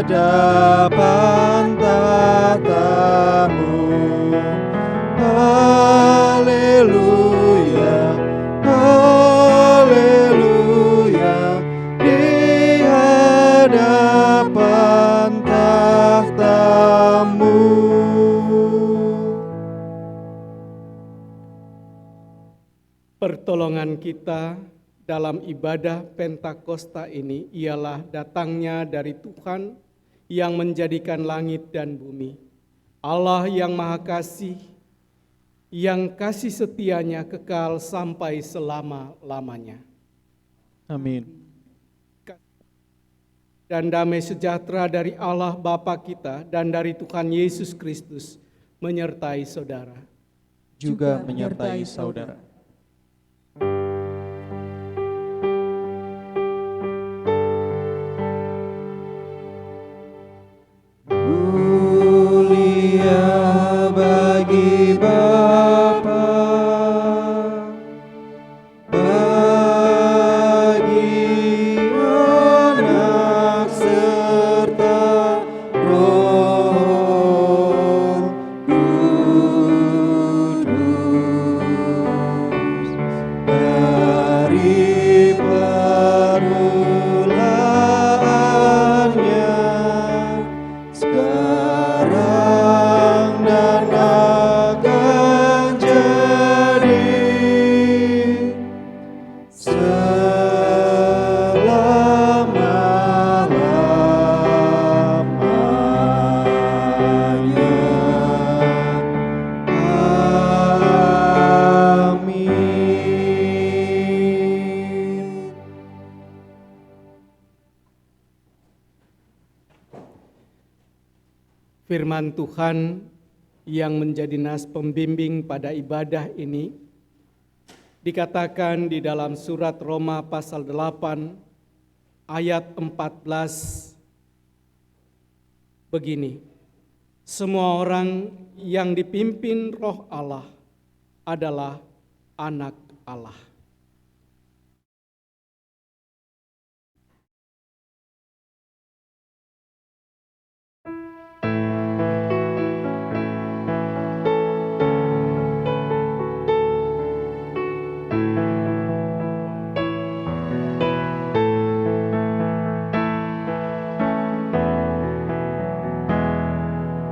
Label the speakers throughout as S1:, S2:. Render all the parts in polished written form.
S1: hadapan tahta-Mu. Haleluya, haleluya, di hadapan tahta-Mu.
S2: Pertolongan kita dalam ibadah Pentakosta ini ialah datangnya dari Tuhan yang menjadikan langit dan bumi. Allah yang Maha Kasih, yang kasih setianya kekal sampai selama-lamanya.
S1: Amin.
S2: Dan damai sejahtera dari Allah Bapa kita dan dari Tuhan Yesus Kristus menyertai saudara.
S1: Juga menyertai saudara. Mulia bagi Bapa, bagi Anak serta Roh Kudus, dari permulaannya, sekarang dan akan jadi selama-lamanya. Amin.
S2: Firman Tuhan yang menjadi nas pembimbing pada ibadah ini dikatakan di dalam surat Roma pasal 8 ayat 14 begini. Semua orang yang dipimpin Roh Allah adalah anak Allah.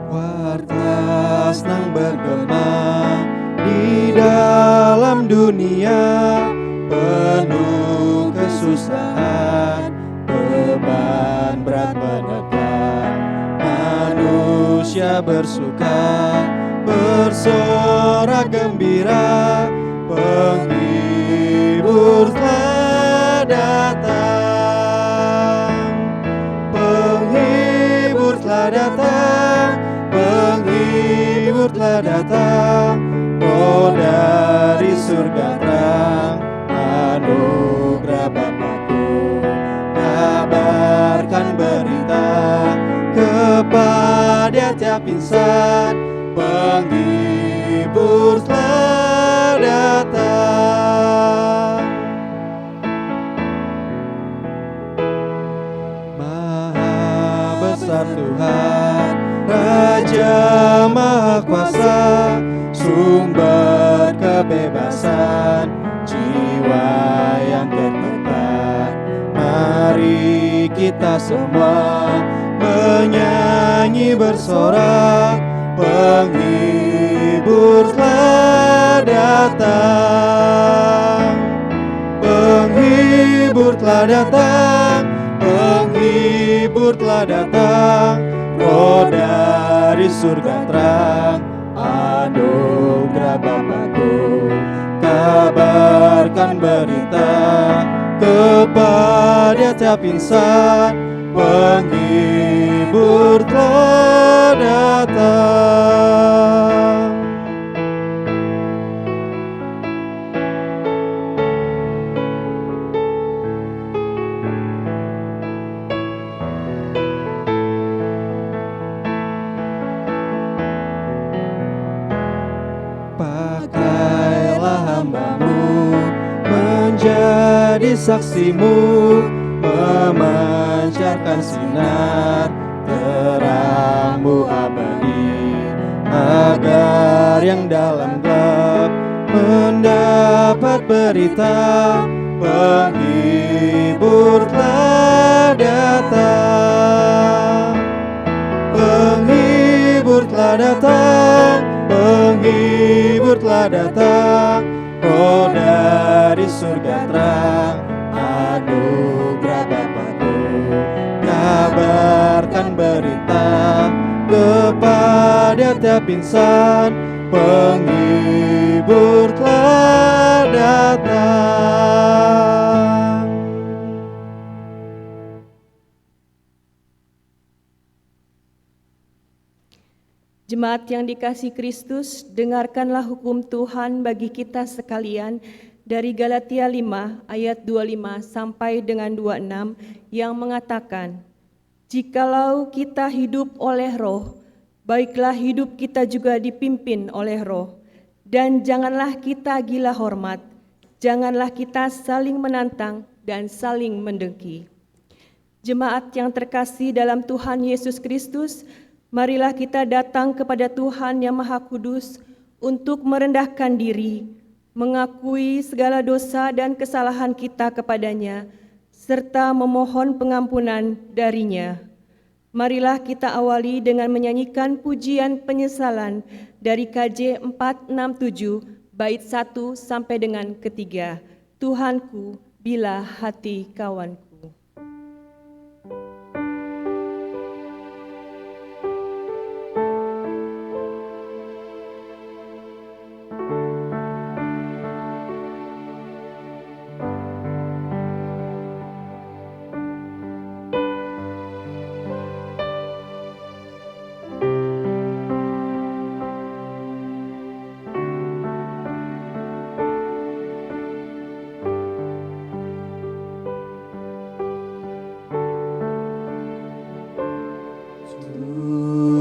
S1: Warta senang bergema di dalam dunia, penuh kesusahan, beban berat menekan. Manusia bersuka, bersorak gembira, penghibur telah datang. Penghibur telah datang, penghibur telah datang. Roh dari surga terang, anugerah Bapa-Ku. Kabarkan berita kepada tiap insan, penghibur telah datang. Maha besar Tuhan, Raja Maha Kuasa, sumber kebebasan jiwa yang tertekan. Mari kita semua menyanyi bersorak, penghibur telah datang. Penghibur telah datang, penghibur telah datang. Roh dari surga terang, anugerah Bapa-Ku. Kabarkan berita kepada tiap insan, penghibur telah datang. Pakailah hamba-Mu menjadi saksi-Mu, memancarkan sinar Biar yang dalam gelap mendapat berita, penghibur telah datang. Penghibur telah datang, penghibur telah datang. Roh dari surga terang, anugerah Bapakku. Kabarkan berita kepada tiap insan, penghibur telah datang.
S3: Jemaat yang dikasihi Kristus, dengarkanlah hukum Tuhan bagi kita sekalian dari Galatia 5 ayat 25 sampai dengan 26 yang mengatakan, "Jikalau kita hidup oleh Roh, baiklah hidup kita juga dipimpin oleh Roh. Dan janganlah kita gila hormat, janganlah kita saling menantang dan saling mendengki." Jemaat yang terkasih dalam Tuhan Yesus Kristus, marilah kita datang kepada Tuhan yang Maha Kudus untuk merendahkan diri, mengakui segala dosa dan kesalahan kita kepadanya, serta memohon pengampunan darinya. Marilah kita awali dengan menyanyikan pujian penyesalan dari KJ 467 bait 1 sampai dengan ketiga. Tuhanku, bila hati kawanku.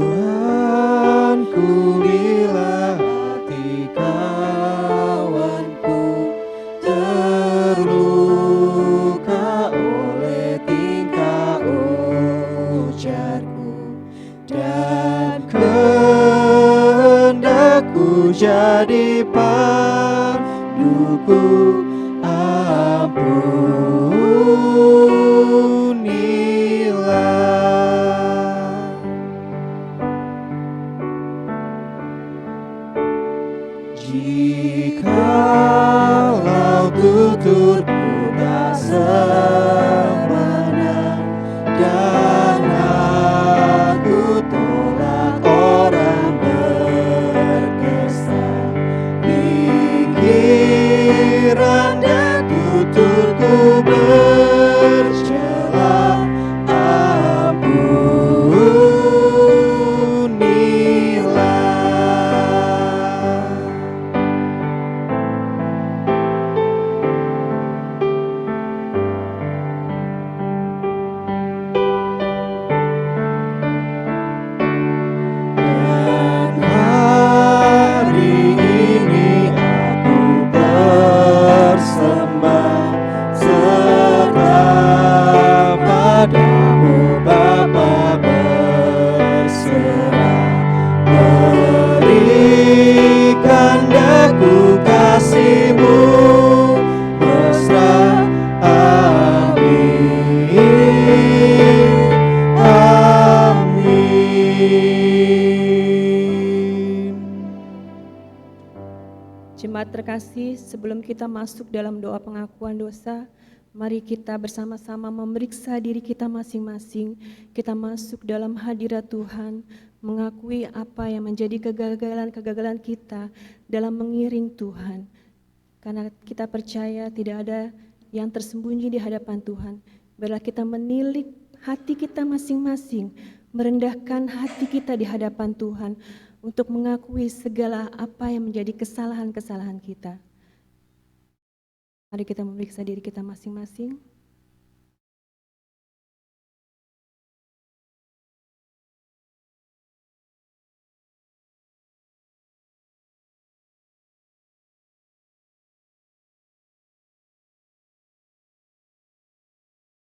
S1: Tuhanku, bila hati kawanku terluka oleh tingkah ujarku, dan kehendakku jadi panduku, ampunilah. Jikalau tuturku tak semena dan aku tolak orang berkesan, pikiran dan tuturku bercela, dan hari ini aku bersembah serta padamu Bapa berserah, berikan daku kasih-Mu mesra, amin, amin.
S3: Jemaat terkasih, sebelum kita masuk dalam doa pengakuan dosa, mari kita bersama-sama memeriksa diri kita masing-masing. Kita masuk dalam hadirat Tuhan, mengakui apa yang menjadi kegagalan-kegagalan kita dalam mengiring Tuhan. Karena kita percaya tidak ada yang tersembunyi di hadapan Tuhan. Biarlah kita menilik hati kita masing-masing, merendahkan hati kita di hadapan Tuhan, untuk mengakui segala apa yang menjadi kesalahan-kesalahan kita. Mari kita memeriksa diri kita masing-masing.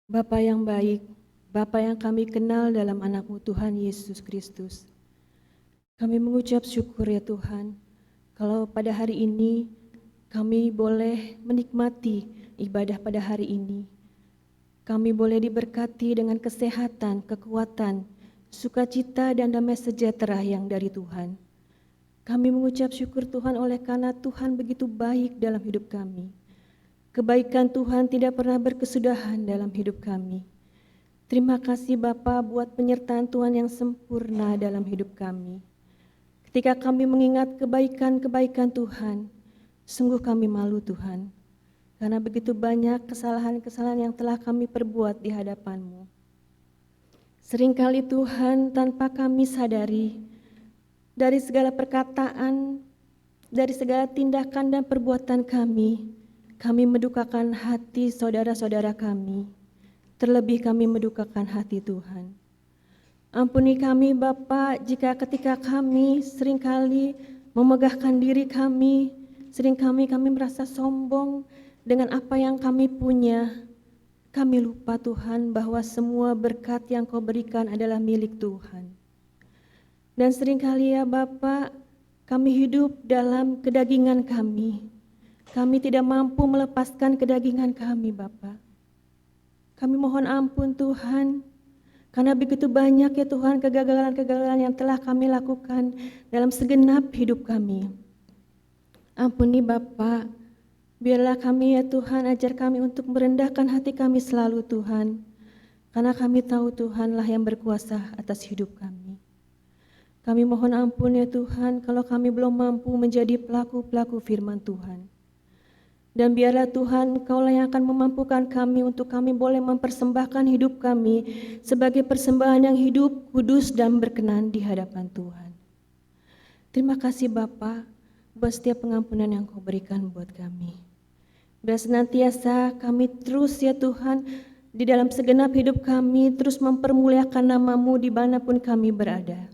S3: Bapa yang baik, Bapa yang kami kenal dalam anak-Mu Tuhan Yesus Kristus. Kami mengucap syukur ya Tuhan, Kalau pada hari ini kami boleh menikmati ibadah pada hari ini, kami boleh diberkati dengan kesehatan, kekuatan, sukacita dan damai sejahtera yang dari Tuhan. Kami mengucap syukur Tuhan oleh karena Tuhan begitu baik dalam hidup kami. Kebaikan Tuhan tidak pernah berkesudahan dalam hidup kami. Terima kasih Bapa buat penyertaan Tuhan yang sempurna dalam hidup kami. Ketika kami mengingat kebaikan-kebaikan Tuhan, sungguh kami malu Tuhan, karena begitu banyak kesalahan-kesalahan yang telah kami perbuat di hadapan-Mu. Seringkali Tuhan tanpa kami sadari, dari segala perkataan, dari segala tindakan dan perbuatan kami mendukakan hati saudara-saudara kami, terlebih kami mendukakan hati Tuhan. Ampuni kami Bapa jika ketika kami seringkali memegahkan diri kami, kami merasa sombong dengan apa yang kami punya. Kami lupa Tuhan bahwa semua berkat yang Kau berikan adalah milik Tuhan. Dan seringkali ya Bapa, kami hidup dalam kedagingan kami. Kami tidak mampu melepaskan kedagingan kami Bapa. Kami mohon ampun Tuhan, karena begitu banyak ya Tuhan kegagalan-kegagalan yang telah kami lakukan dalam segenap hidup kami. Ampuni Bapa, biarlah kami ya Tuhan, ajar kami untuk merendahkan hati kami selalu Tuhan, karena kami tahu Tuhanlah yang berkuasa atas hidup kami. Kami mohon ampun ya Tuhan kalau kami belum mampu menjadi pelaku-pelaku firman Tuhan. Dan biarlah Tuhan Engkaulah yang akan memampukan kami untuk kami boleh mempersembahkan hidup kami sebagai persembahan yang hidup, kudus dan berkenan di hadapan Tuhan. Terima kasih Bapa buat setiap pengampunan yang Kau berikan buat kami. Biar senantiasa kami terus ya Tuhan di dalam segenap hidup kami terus mempermuliakan nama-Mu dimanapun kami berada.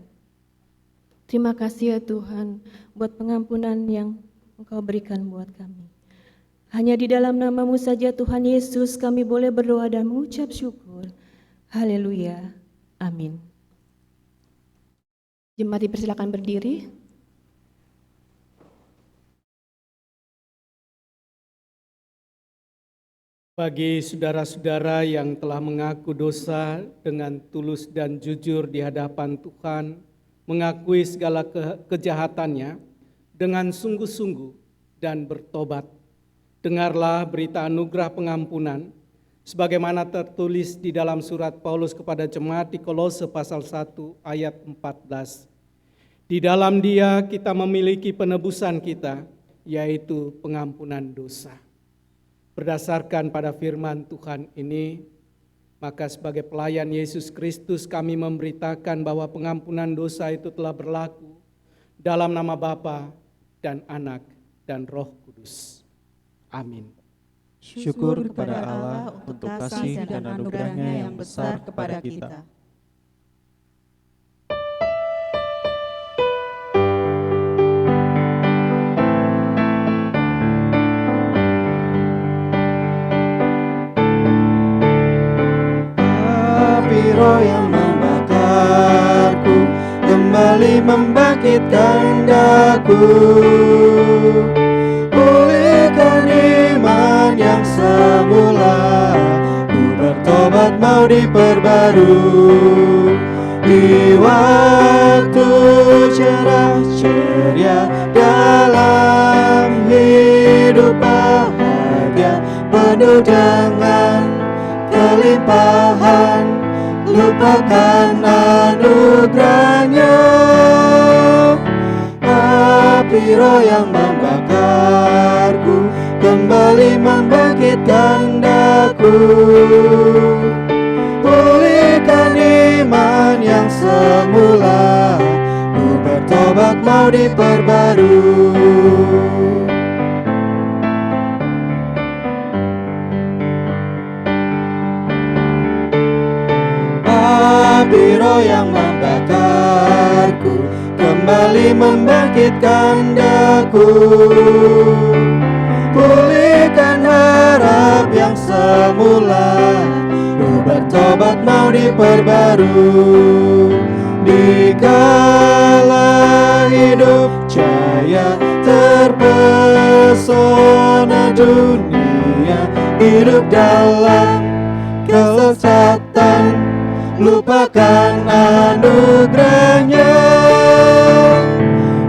S3: Terima kasih ya Tuhan buat pengampunan yang Engkau berikan buat kami. Hanya di dalam nama-Mu saja Tuhan Yesus kami boleh berdoa dan mengucap syukur. Haleluya. Amin. Jemaat dipersilakan berdiri.
S2: Bagi saudara-saudara yang telah mengaku dosa dengan tulus dan jujur di hadapan Tuhan, mengakui segala kejahatannya dengan sungguh-sungguh dan bertobat, dengarlah berita anugerah pengampunan, sebagaimana tertulis di dalam surat Paulus kepada jemaat di Kolose pasal 1 ayat 14. Di dalam Dia kita memiliki penebusan kita, yaitu pengampunan dosa. Berdasarkan pada firman Tuhan ini, maka sebagai pelayan Yesus Kristus kami memberitakan bahwa pengampunan dosa itu telah berlaku dalam nama Bapa dan Anak dan Roh Kudus. Amin.
S1: Syukur kepada Allah untuk kasih dan anugerahnya yang besar kepada kita. Api roh yang membakarku kembali membangkitkan daku. Yang semula ku bertobat mau diperbarui di waktu cerah ceria dalam hidup bahagia penuh dengan kelimpahan, lupakan anugerahnya. Api roh yang membakarku kembali membangkitkan daku. Pulihkan iman yang semula, ku bertobat mau diperbarui. Api roh yang membakarku kembali membangkitkan daku. Pulihkan harap yang semula, ku bertobat mau diperbarui. Dikala hidup jaya pesona dunia, hidup dalam kelezatan, lupakan anugerahnya.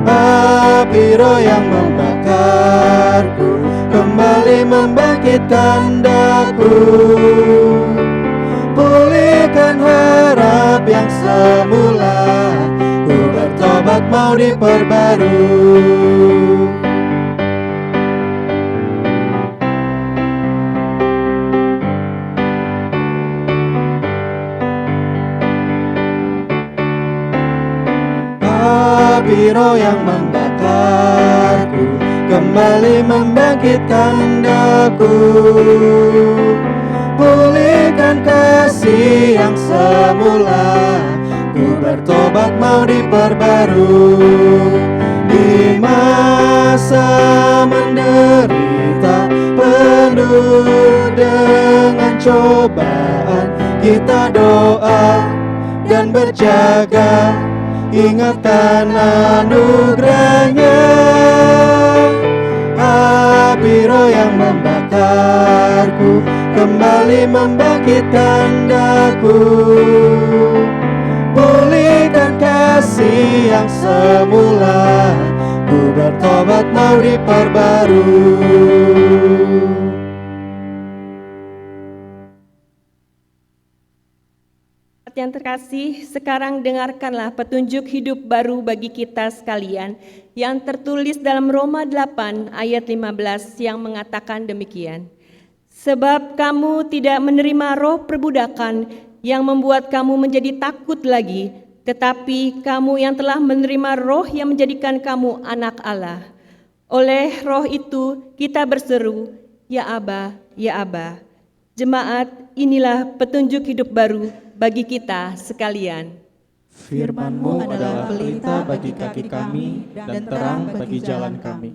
S1: Api roh yang membakarku, kembali membangkitkan daku. Pulihkan harap yang semula, ku bertobat mau diperbarui. Api roh yang membakarku, kembali membangkitkan daku. Pulihkan kasih yang semula, ku bertobat mau diperbarui. Di masa menderita penuh dengan cobaan, kita doa dan berjaga, ingatkan anugerahnya. Api roh yang membakarku, kembali membangkitkan daku. Pulihkan kasih yang semula, ku bertobat mau diperbarui.
S3: Yang terkasih, sekarang dengarkanlah petunjuk hidup baru bagi kita sekalian yang tertulis dalam Roma 8 ayat 15 yang mengatakan demikian. Sebab kamu tidak menerima roh perbudakan yang membuat kamu menjadi takut lagi, tetapi kamu yang telah menerima roh yang menjadikan kamu anak Allah. Oleh roh itu kita berseru, ya Aba, ya Aba. Jemaat, inilah petunjuk hidup baru bagi kita sekalian.
S1: Firman-Mu adalah pelita bagi kaki kami dan terang bagi jalan kami.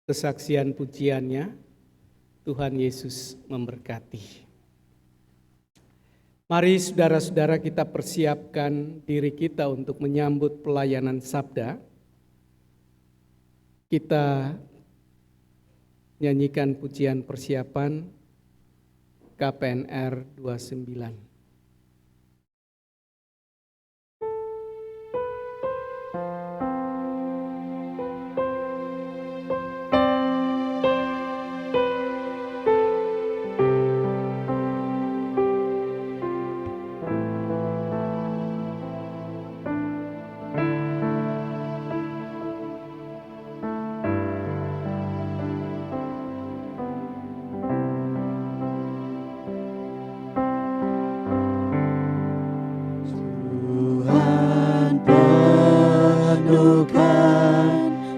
S2: kesaksian pujiannya. Tuhan Yesus memberkati. Mari saudara-saudara kita persiapkan diri kita untuk menyambut pelayanan sabda. Kita nyanyikan pujian persiapan KPNR 29.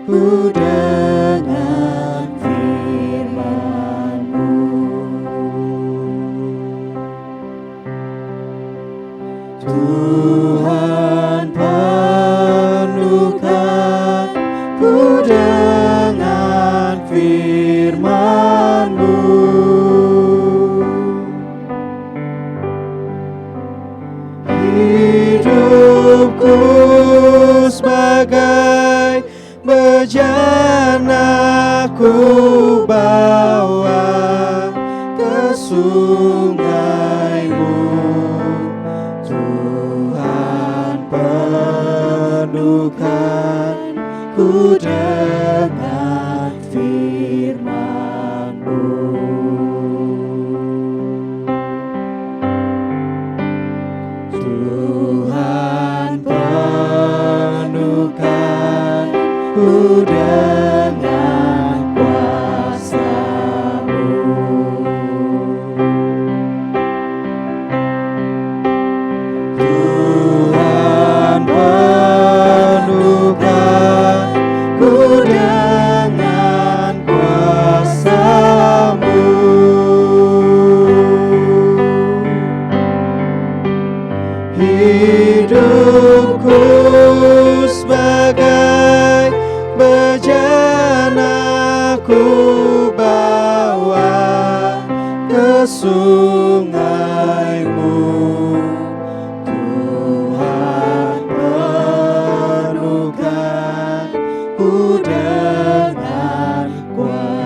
S1: Ku dengan firman-Mu, Tuhan penuhkan ku dengan firman-Mu, hidupku sebagai bejana ku bawa ke sungai-Mu, Tuhan penuhkan ku dengan firman-Mu. Tuhan penuhkan ku dengan kuasa-Mu, Tuhan penuhkan ku dengan kuasa-Mu, hidupku sebagai bejana ku bawa ke sungai-Mu, Tuhan penuhkan ku dengan kuasa-Mu.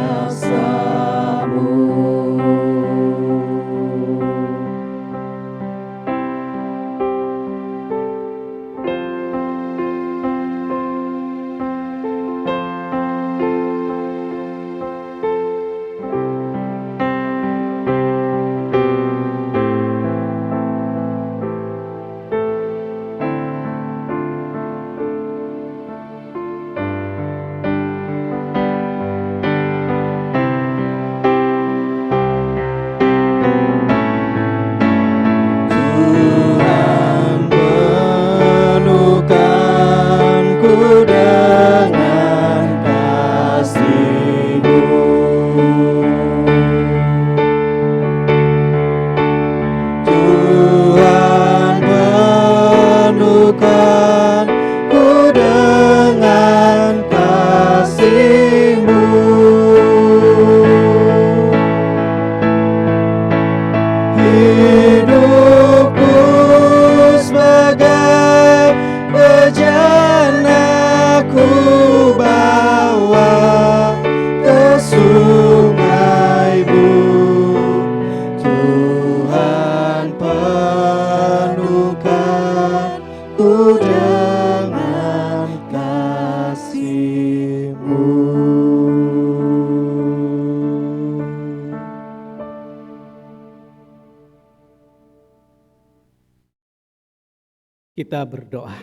S2: Kita berdoa.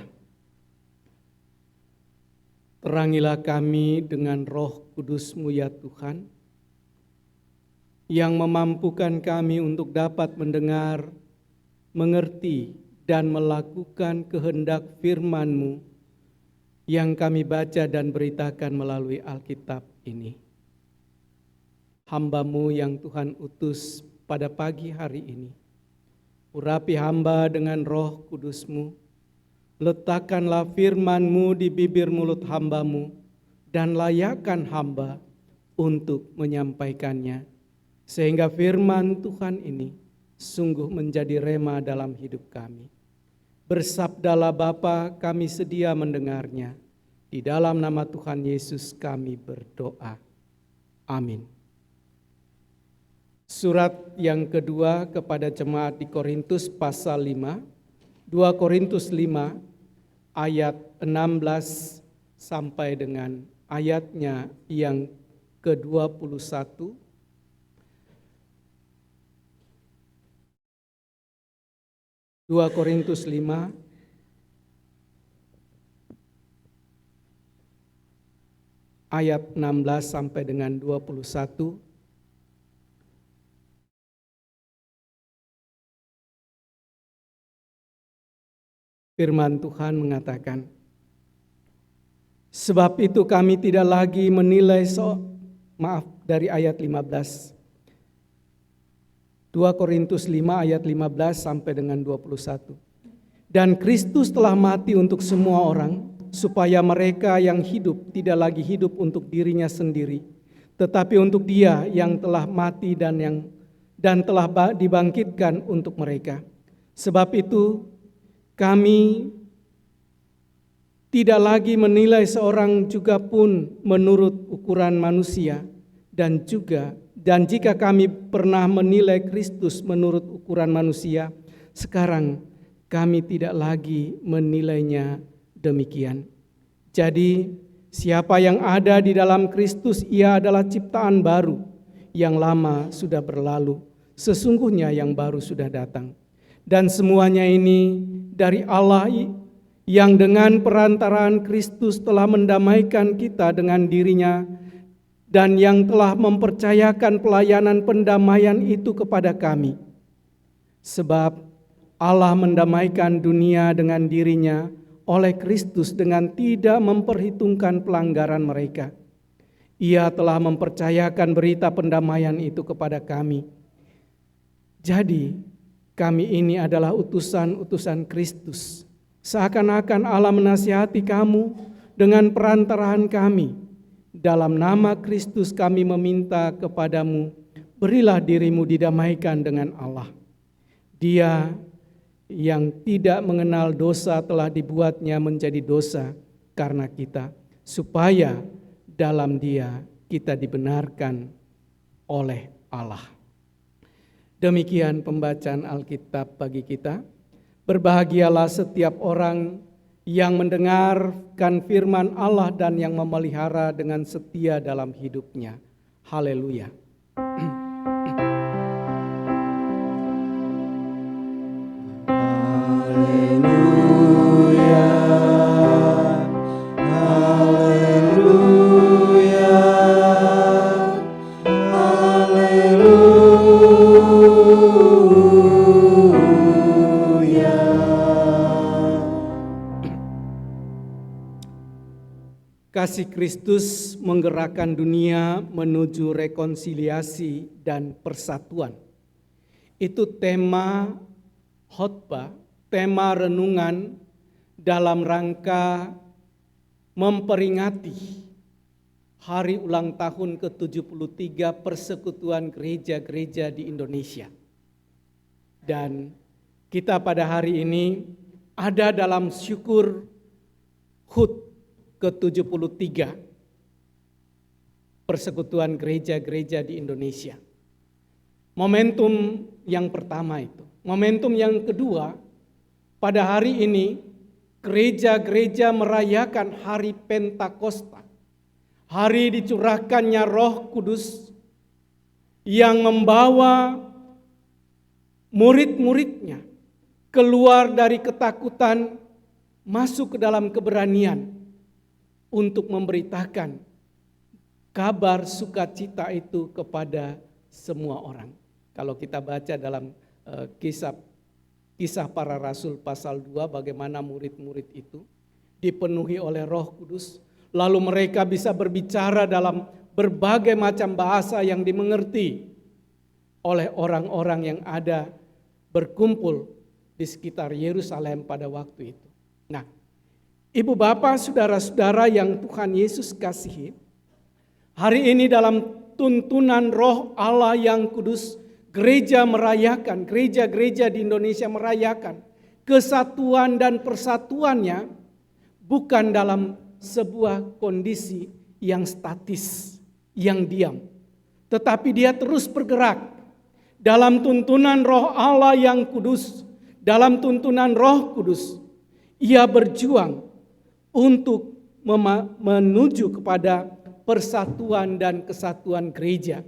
S2: Terangilah kami dengan Roh Kudus-Mu ya Tuhan, yang memampukan kami untuk dapat mendengar, mengerti, dan melakukan kehendak firman-Mu yang kami baca dan beritakan melalui Alkitab ini. Hamba-Mu yang Tuhan utus pada pagi hari ini, urapi hamba dengan Roh Kudus-Mu, letakkanlah firman-Mu di bibir mulut hamba-Mu, dan layakkan hamba untuk menyampaikannya, sehingga firman Tuhan ini sungguh menjadi rema dalam hidup kami. Bersabdalah Bapa, kami sedia mendengarnya. Di dalam nama Tuhan Yesus kami berdoa. Amin. Surat yang kedua kepada jemaat di Korintus pasal 5, 2 Korintus 5 ayat 16 sampai dengan ayatnya yang ke-21. Dua Korintus 5 ayat 16 sampai dengan 21. Firman Tuhan mengatakan, sebab itu kami tidak lagi menilai dari ayat 15. 2 Korintus 5 ayat 15 sampai dengan 21. Dan Kristus telah mati untuk semua orang, supaya mereka yang hidup tidak lagi hidup untuk dirinya sendiri, tetapi untuk Dia yang telah mati dan telah dibangkitkan untuk mereka. Sebab itu kami tidak lagi menilai seorang juga pun menurut ukuran manusia, dan jika kami pernah menilai Kristus menurut ukuran manusia, sekarang kami tidak lagi menilainya demikian. Jadi siapa yang ada di dalam Kristus, ia adalah ciptaan baru, yang lama sudah berlalu, sesungguhnya yang baru sudah datang. Dan semuanya ini dari Allah yang dengan perantaraan Kristus telah mendamaikan kita dengan dirinya, dan yang telah mempercayakan pelayanan pendamaian itu kepada kami. Sebab Allah mendamaikan dunia dengan dirinya oleh Kristus dengan tidak memperhitungkan pelanggaran mereka. Ia telah mempercayakan berita pendamaian itu kepada kami. Jadi kami ini adalah utusan-utusan Kristus. Seakan-akan Allah menasihati kamu dengan perantaraan kami. Dalam nama Kristus kami meminta kepadamu, berilah dirimu didamaikan dengan Allah. Dia yang tidak mengenal dosa telah dibuatnya menjadi dosa karena kita, supaya dalam Dia kita dibenarkan oleh Allah. Demikian pembacaan Alkitab bagi kita. Berbahagialah setiap orang yang mendengarkan firman Allah dan yang memelihara dengan setia dalam hidupnya. Haleluya.
S1: Haleluya, haleluya, haleluya.
S2: Kasih Kristus menggerakkan dunia menuju rekonsiliasi dan persatuan. Itu tema khotbah, tema renungan dalam rangka memperingati hari ulang tahun ke-73 Persekutuan Gereja-Gereja di Indonesia. Dan kita pada hari ini ada dalam syukur HUT ke-73 Persekutuan Gereja-Gereja di Indonesia. Momentum yang pertama itu. Momentum yang kedua, pada hari ini gereja-gereja merayakan hari Pentakosta. Hari dicurahkannya Roh Kudus yang membawa murid-muridnya keluar dari ketakutan, masuk ke dalam keberanian untuk memberitakan kabar sukacita itu kepada semua orang. Kalau kita baca dalam kisah para rasul pasal 2, bagaimana murid-murid itu dipenuhi oleh Roh Kudus, lalu mereka bisa berbicara dalam berbagai macam bahasa yang dimengerti oleh orang-orang yang ada berkumpul di sekitar Yerusalem pada waktu itu. Nah, Ibu bapak, saudara-saudara yang Tuhan Yesus kasihi, Hari ini dalam tuntunan Roh Allah yang kudus, gereja merayakan, gereja-gereja di Indonesia merayakan kesatuan dan persatuannya bukan dalam sebuah kondisi yang statis, yang diam. Tetapi dia terus bergerak dalam tuntunan Roh Allah yang kudus, dalam tuntunan Roh Kudus. Ia berjuang untuk menuju kepada persatuan dan kesatuan gereja.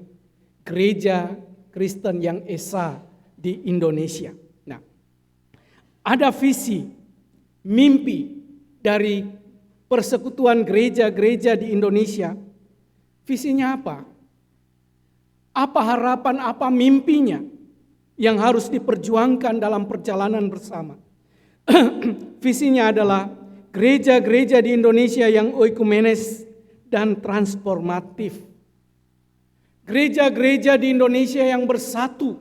S2: Gereja Kristen yang esa di Indonesia. Nah, ada visi, mimpi dari persekutuan gereja-gereja di Indonesia. Visinya apa? Apa harapan, apa mimpinya yang harus diperjuangkan dalam perjalanan bersama? Visinya adalah gereja-gereja di Indonesia yang oikumenes dan transformatif. Gereja-gereja di Indonesia yang bersatu.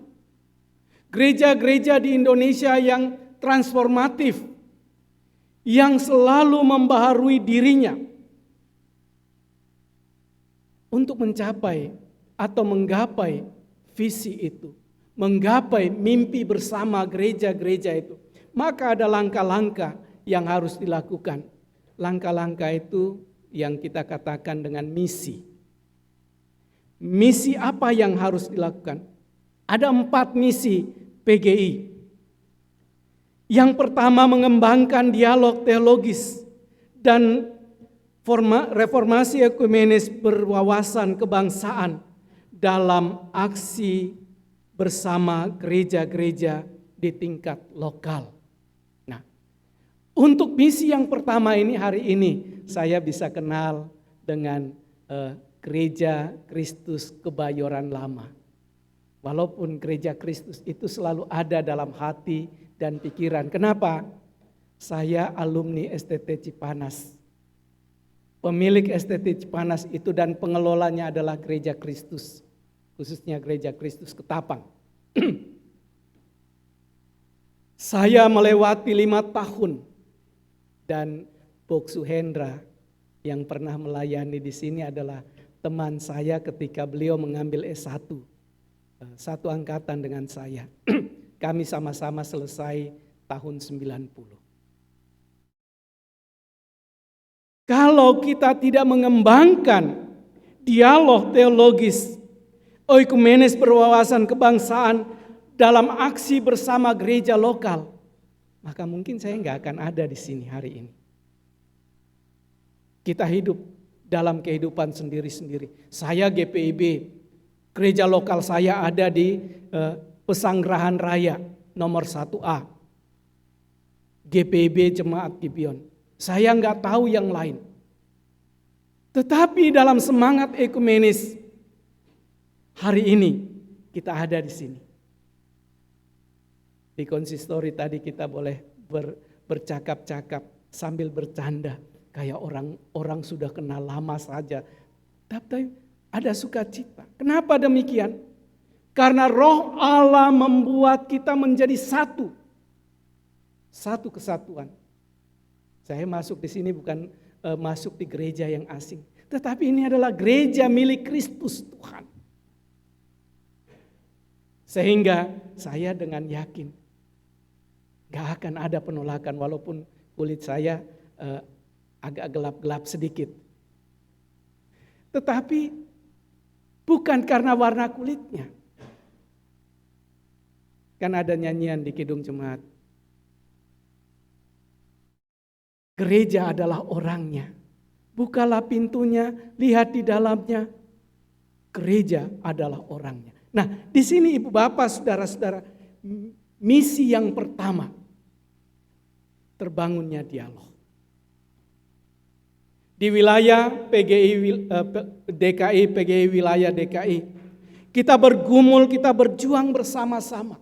S2: Gereja-gereja di Indonesia yang transformatif. Yang selalu membaharui dirinya. Untuk mencapai atau menggapai visi itu. Menggapai mimpi bersama gereja-gereja itu. Maka ada langkah-langkah yang harus dilakukan. Langkah-langkah itu yang kita katakan dengan misi. Misi apa yang harus dilakukan? Ada 4 misi PGI. Yang pertama, mengembangkan dialog teologis dan reformasi ekumenis berwawasan kebangsaan dalam aksi bersama gereja-gereja di tingkat lokal. Nah, untuk misi yang pertama ini, hari ini saya bisa kenal dengan Gereja Kristus Kebayoran Lama. Walaupun Gereja Kristus itu selalu ada dalam hati dan pikiran. Kenapa? Saya alumni STT Cipanas. Pemilik STT Cipanas itu dan pengelolanya adalah Gereja Kristus. Khususnya Gereja Kristus Ketapang. Saya melewati 5 tahun. Dan Boksu Hendra yang pernah melayani di sini adalah teman saya ketika beliau mengambil S1. Satu angkatan dengan saya. Kami sama-sama selesai tahun 90. Kalau kita tidak mengembangkan dialog teologis, oikumenes berwawasan kebangsaan dalam aksi bersama gereja lokal, maka mungkin saya nggak akan ada di sini hari ini. Kita hidup dalam kehidupan sendiri-sendiri. Saya GPIB, gereja lokal saya ada di Pesanggerahan Raya nomor 1A. GPIB Jemaat Gibeon. Saya nggak tahu yang lain. Tetapi dalam semangat ekumenis, hari ini kita ada di sini. Di konsistori tadi kita boleh bercakap-cakap sambil bercanda. Kayak orang sudah kenal lama saja. Tapi ada sukacita. Kenapa demikian? Karena Roh Allah membuat kita menjadi satu. Satu kesatuan. Saya masuk di sini bukan masuk di gereja yang asing. Tetapi ini adalah gereja milik Kristus Tuhan. Sehingga saya dengan yakin gak akan ada penolakan walaupun kulit saya agak gelap-gelap sedikit. Tetapi bukan karena warna kulitnya. Kan ada nyanyian di Kidung Jemaat. Gereja adalah orangnya. Bukalah pintunya, lihat di dalamnya. Gereja adalah orangnya. Nah, di sini Ibu Bapak, Saudara-saudara, misi yang pertama, terbangunnya dialog. Di wilayah DKI, PGI wilayah DKI, kita bergumul, kita berjuang bersama-sama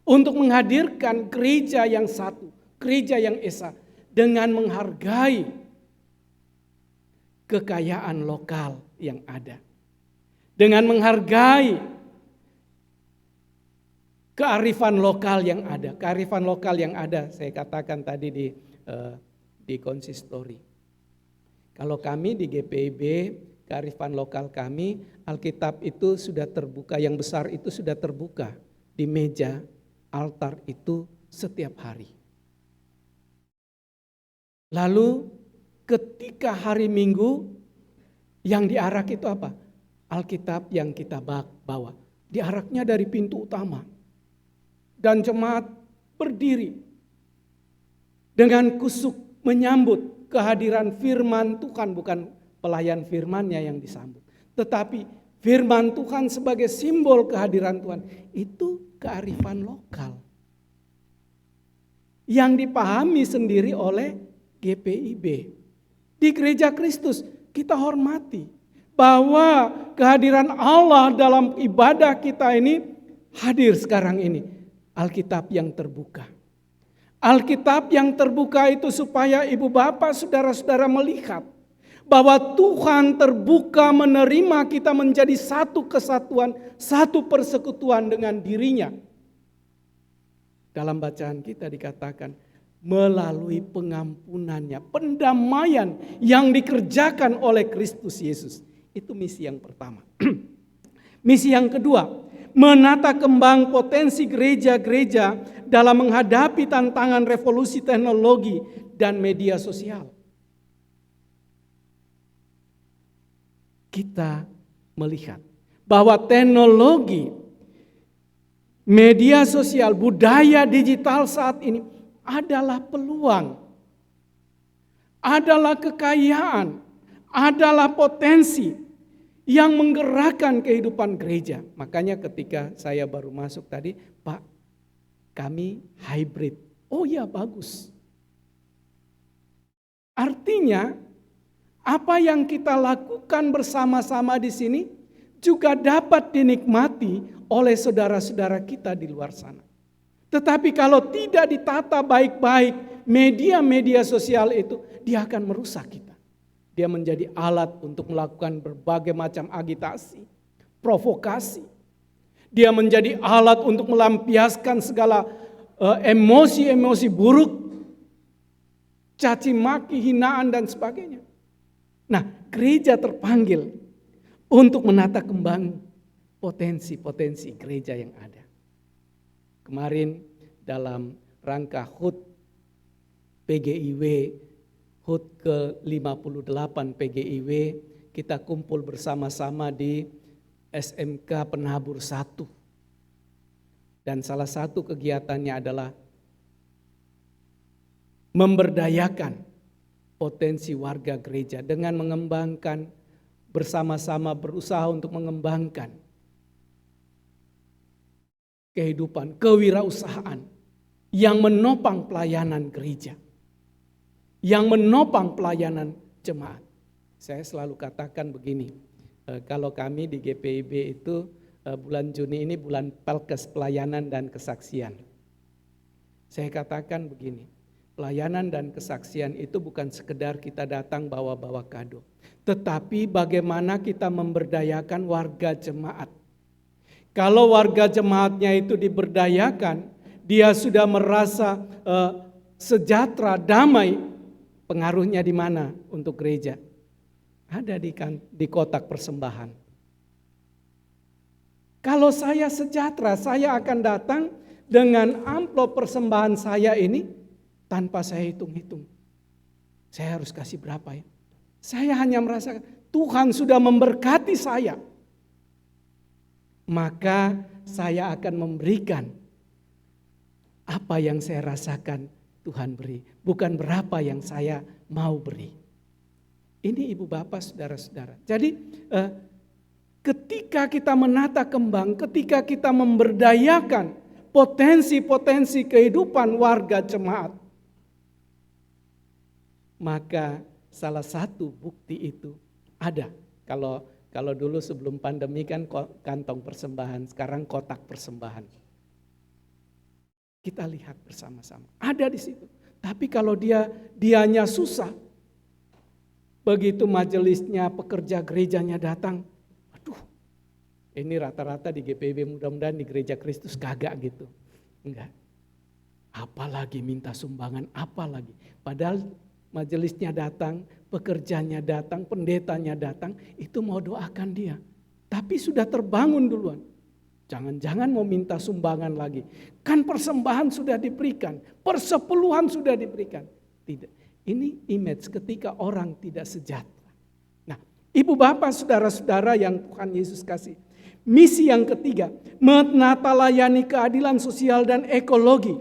S2: untuk menghadirkan gereja yang satu, gereja yang esa, dengan menghargai kekayaan lokal yang ada, dengan menghargai kearifan lokal yang ada. Kearifan lokal yang ada, saya katakan tadi di konsistori. Kalau kami di GPIB, kearifan lokal kami, Alkitab itu sudah terbuka, yang besar itu sudah terbuka di meja altar itu setiap hari. Lalu ketika hari Minggu yang diarak itu apa? Alkitab yang kita bawa. Diaraknya dari pintu utama. Dan jemaat berdiri dengan kusuk menyambut kehadiran firman Tuhan, bukan pelayan firman-Nya yang disambut. Tetapi firman Tuhan sebagai simbol kehadiran Tuhan, itu kearifan lokal. Yang dipahami sendiri oleh GPIB. Di Gereja Kristus kita hormati bahwa kehadiran Allah dalam ibadah kita ini hadir sekarang ini. Alkitab yang terbuka. Alkitab yang terbuka itu supaya ibu bapak saudara-saudara melihat bahwa Tuhan terbuka menerima kita menjadi satu kesatuan, satu persekutuan dengan dirinya. Dalam bacaan kita dikatakan melalui pengampunannya, pendamaian yang dikerjakan oleh Kristus Yesus. Itu misi yang pertama. Misi yang kedua, menata kembang potensi gereja-gereja dalam menghadapi tantangan revolusi teknologi dan media sosial. Kita melihat bahwa teknologi, media sosial, budaya digital saat ini adalah peluang, adalah kekayaan, adalah potensi yang menggerakkan kehidupan gereja. Makanya ketika saya baru masuk tadi, Pak, kami hybrid. Oh ya, bagus. Artinya apa yang kita lakukan bersama-sama di sini juga dapat dinikmati oleh saudara-saudara kita di luar sana. Tetapi kalau tidak ditata baik-baik media-media sosial itu, dia akan merusak kita. Dia menjadi alat untuk melakukan berbagai macam agitasi, provokasi. Dia menjadi alat untuk melampiaskan segala emosi-emosi buruk, caci maki, hinaan dan sebagainya. Nah, gereja terpanggil untuk menata kembang potensi-potensi gereja yang ada. Kemarin dalam rangka HUT PGIW, HUT ke-58 PGIW, kita kumpul bersama-sama di SMK Penabur 1. Dan salah satu kegiatannya adalah memberdayakan potensi warga gereja dengan mengembangkan, bersama-sama berusaha untuk mengembangkan kehidupan, kewirausahaan yang menopang pelayanan gereja, yang menopang pelayanan jemaat. Saya selalu katakan begini, kalau kami di GPIB itu bulan Juni ini bulan Pelkes, pelayanan dan kesaksian. Saya katakan begini, pelayanan dan kesaksian itu bukan sekedar kita datang bawa-bawa kado, tetapi bagaimana kita memberdayakan warga jemaat. Kalau warga jemaatnya itu diberdayakan, dia sudah merasa sejahtera, damai. Pengaruhnya di mana untuk gereja? Ada di kotak persembahan. Kalau saya sejahtera, saya akan datang dengan amplop persembahan saya ini tanpa saya hitung-hitung. Saya harus kasih berapa ya? Saya hanya merasakan Tuhan sudah memberkati saya. Maka saya akan memberikan apa yang saya rasakan Tuhan beri, bukan berapa yang saya mau beri. Ini ibu bapak saudara-saudara. Jadi ketika kita menata kembang, ketika kita memberdayakan potensi-potensi kehidupan warga jemaat, maka salah satu bukti itu ada. Kalau dulu sebelum pandemi kan kantong persembahan, sekarang kotak persembahan. Kita lihat bersama-sama, ada di situ. Tapi kalau dianya susah, begitu majelisnya, pekerja gerejanya datang, aduh, ini rata-rata di GPIB, mudah-mudahan di Gereja Kristus kagak gitu. Enggak. Apalagi minta sumbangan, apalagi. Padahal majelisnya datang, pekerjanya datang, pendetanya datang, itu mau doakan dia. Tapi sudah terbangun duluan. Jangan-jangan mau minta sumbangan lagi. Kan persembahan sudah diberikan, persepuluhan sudah diberikan. Tidak. Ini image ketika orang tidak sejahtera. Nah, ibu bapak saudara-saudara yang Tuhan Yesus kasih. Misi yang ketiga, menata layani keadilan sosial dan ekologi.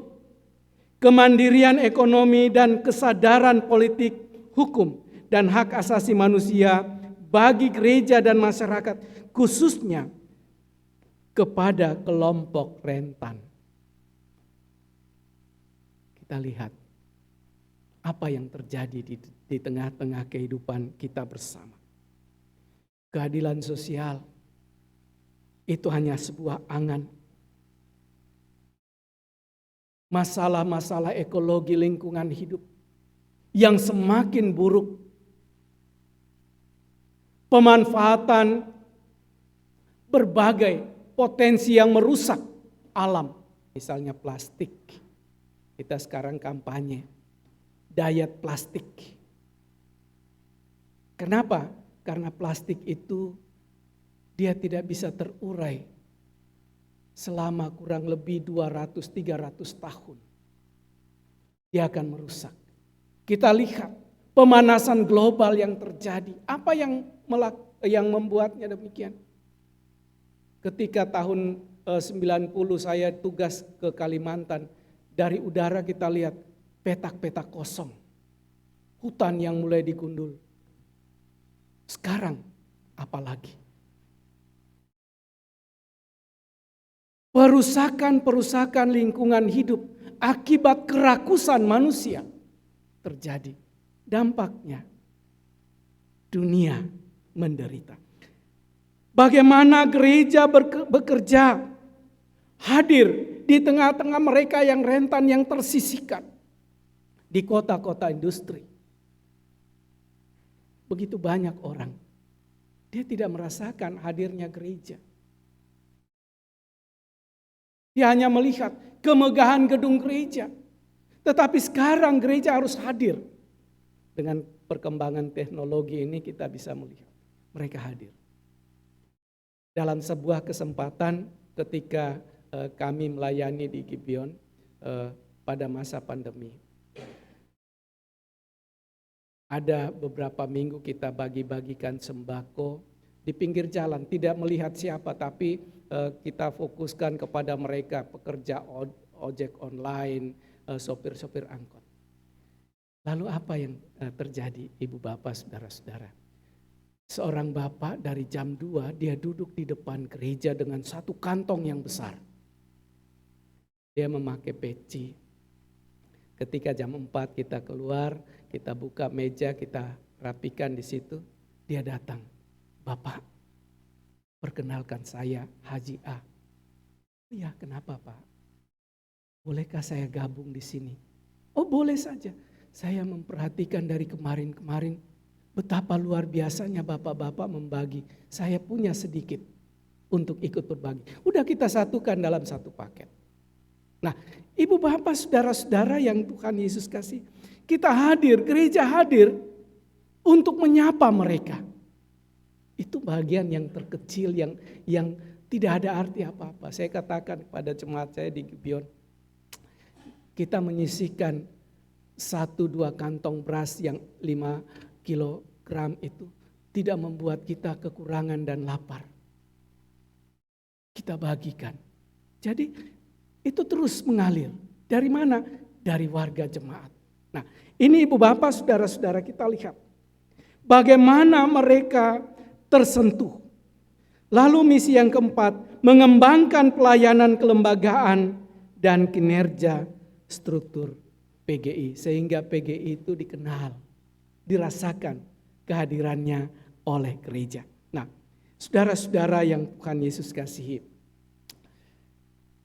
S2: Kemandirian ekonomi dan kesadaran politik, hukum, dan hak asasi manusia bagi gereja dan masyarakat, khususnya kepada kelompok rentan. Kita lihat apa yang terjadi di tengah-tengah kehidupan kita bersama. Keadilan sosial itu hanya sebuah angan. Masalah-masalah ekologi lingkungan hidup yang semakin buruk. Pemanfaatan berbagai potensi yang merusak alam. Misalnya plastik. Kita sekarang kampanye diet plastik. Kenapa? Karena plastik itu dia tidak bisa terurai selama kurang lebih 200-300 tahun. Dia akan merusak. Kita lihat pemanasan global yang terjadi. Apa yang membuatnya demikian? Ketika tahun 90 saya tugas ke Kalimantan, dari udara kita lihat petak-petak kosong. Hutan yang mulai digundul. Sekarang apalagi? Perusakan lingkungan hidup akibat kerakusan manusia terjadi. Dampaknya dunia menderita. Bagaimana gereja bekerja hadir di tengah-tengah mereka yang rentan, yang tersisihkan di kota-kota industri. Begitu banyak orang, dia tidak merasakan hadirnya gereja. Dia hanya melihat kemegahan gedung gereja. Tetapi sekarang gereja harus hadir. Dengan perkembangan teknologi ini kita bisa melihat mereka hadir. Dalam sebuah kesempatan ketika kami melayani di Gibeon pada masa pandemi. Ada beberapa minggu kita bagi-bagikan sembako di pinggir jalan, tidak melihat siapa, tapi kita fokuskan kepada mereka, pekerja ojek online, sopir-sopir angkot. Lalu apa yang terjadi, ibu bapak, saudara-saudara? Seorang bapak dari jam 2, dia duduk di depan gereja dengan satu kantong yang besar. Dia memakai peci. Ketika jam 4 kita keluar, kita buka meja, kita rapikan di situ, dia datang. Bapak, perkenalkan saya Haji A. Iya, kenapa Pak? Bolehkah saya gabung di sini? Oh, boleh saja. Saya memperhatikan dari kemarin-kemarin betapa luar biasanya bapak-bapak membagi. Saya punya sedikit untuk ikut berbagi. Udah kita satukan dalam satu paket. Nah, ibu bapak, saudara-saudara yang Tuhan Yesus kasih, kita hadir, gereja hadir untuk menyapa mereka. Itu bagian yang terkecil yang tidak ada arti apa-apa. Saya katakan kepada jemaat saya di Gibeon, kita menyisihkan 1-2 kantong beras yang 5 kilogram itu tidak membuat kita kekurangan dan lapar. Kita bagikan. Jadi itu terus mengalir. Dari mana? Dari warga jemaat. Nah, ini ibu bapak, saudara-saudara, kita lihat bagaimana mereka tersentuh. Lalu misi yang keempat, mengembangkan pelayanan kelembagaan dan kinerja struktur PGI. Sehingga PGI itu dikenal, dirasakan kehadirannya oleh gereja. Nah, saudara-saudara yang Tuhan Yesus kasihi,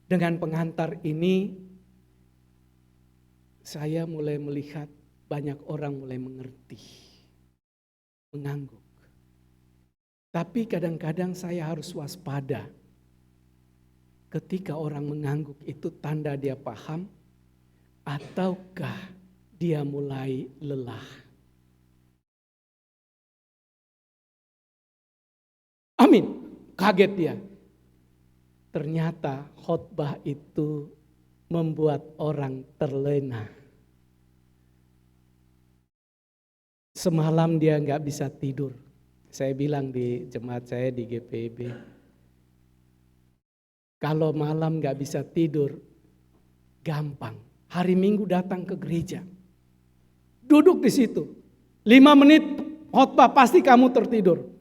S2: dengan pengantar ini saya mulai melihat banyak orang mulai mengerti, mengangguk. Tapi kadang-kadang saya harus waspada. Ketika orang mengangguk itu tanda dia paham ataukah dia mulai lelah. Amin. Kaget dia. Ternyata khotbah itu membuat orang terlena. Semalam dia nggak bisa tidur. Saya bilang di jemaat saya di GPIB, kalau malam nggak bisa tidur, gampang. Hari Minggu datang ke gereja, duduk di situ, 5 menit khotbah pasti kamu tertidur.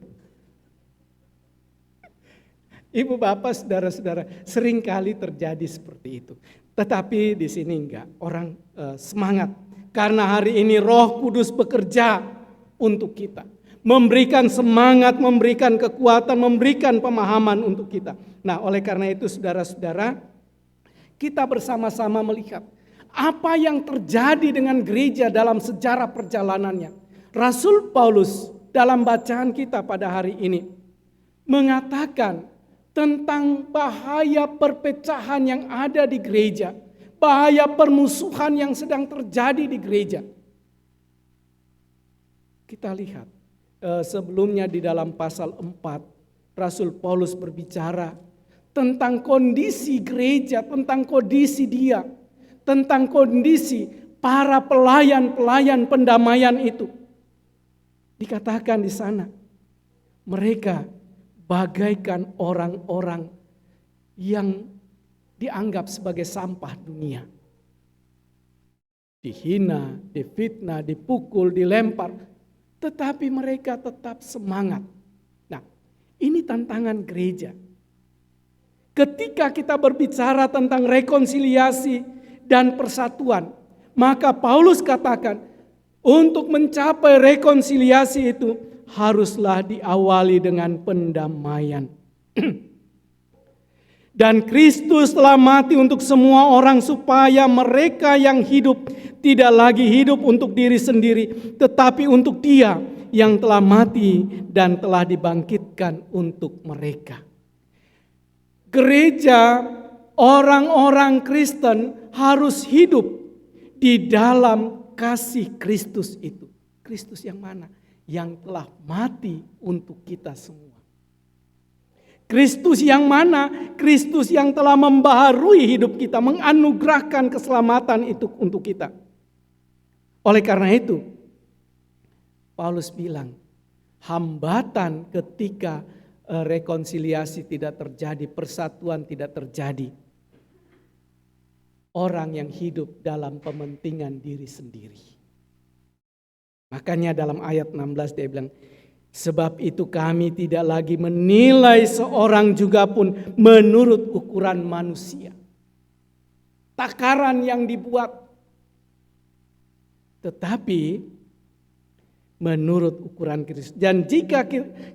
S2: Ibu bapak saudara-saudara, seringkali terjadi seperti itu. Tetapi di sini enggak, orang semangat. Karena hari ini Roh Kudus bekerja untuk kita. Memberikan semangat, memberikan kekuatan, memberikan pemahaman untuk kita. Nah, oleh karena itu saudara-saudara, kita bersama-sama melihat apa yang terjadi dengan gereja dalam sejarah perjalanannya. Rasul Paulus dalam bacaan kita pada hari ini mengatakan tentang bahaya perpecahan yang ada di gereja, bahaya permusuhan yang sedang terjadi di gereja. Kita lihat sebelumnya di dalam pasal 4, Rasul Paulus berbicara tentang kondisi gereja, tentang kondisi dia, tentang kondisi para pelayan-pelayan pendamaian itu. Dikatakan di sana, mereka bagaikan orang-orang yang dianggap sebagai sampah dunia. Dihina, difitnah, dipukul, dilempar. Tetapi mereka tetap semangat. Nah, ini tantangan gereja. Ketika kita berbicara tentang rekonsiliasi dan persatuan, maka Paulus katakan, untuk mencapai rekonsiliasi itu, haruslah diawali dengan pendamaian. Dan Kristus telah mati untuk semua orang supaya mereka yang hidup tidak lagi hidup untuk diri sendiri, tetapi untuk Dia yang telah mati dan telah dibangkitkan untuk mereka. Gereja, orang-orang Kristen harus hidup di dalam kasih Kristus itu. Kristus yang mana? Yang telah mati untuk kita semua. Kristus yang mana? Kristus yang telah membaharui hidup kita, menganugerahkan keselamatan itu untuk kita. Oleh karena itu, Paulus bilang, hambatan ketika rekonsiliasi tidak terjadi, persatuan tidak terjadi. Orang yang hidup dalam kepentingan diri sendiri. Makanya dalam ayat 16 dia bilang, sebab itu kami tidak lagi menilai seorang juga pun menurut ukuran manusia. Takaran yang dibuat. Tetapi menurut ukuran Kristus. Dan jika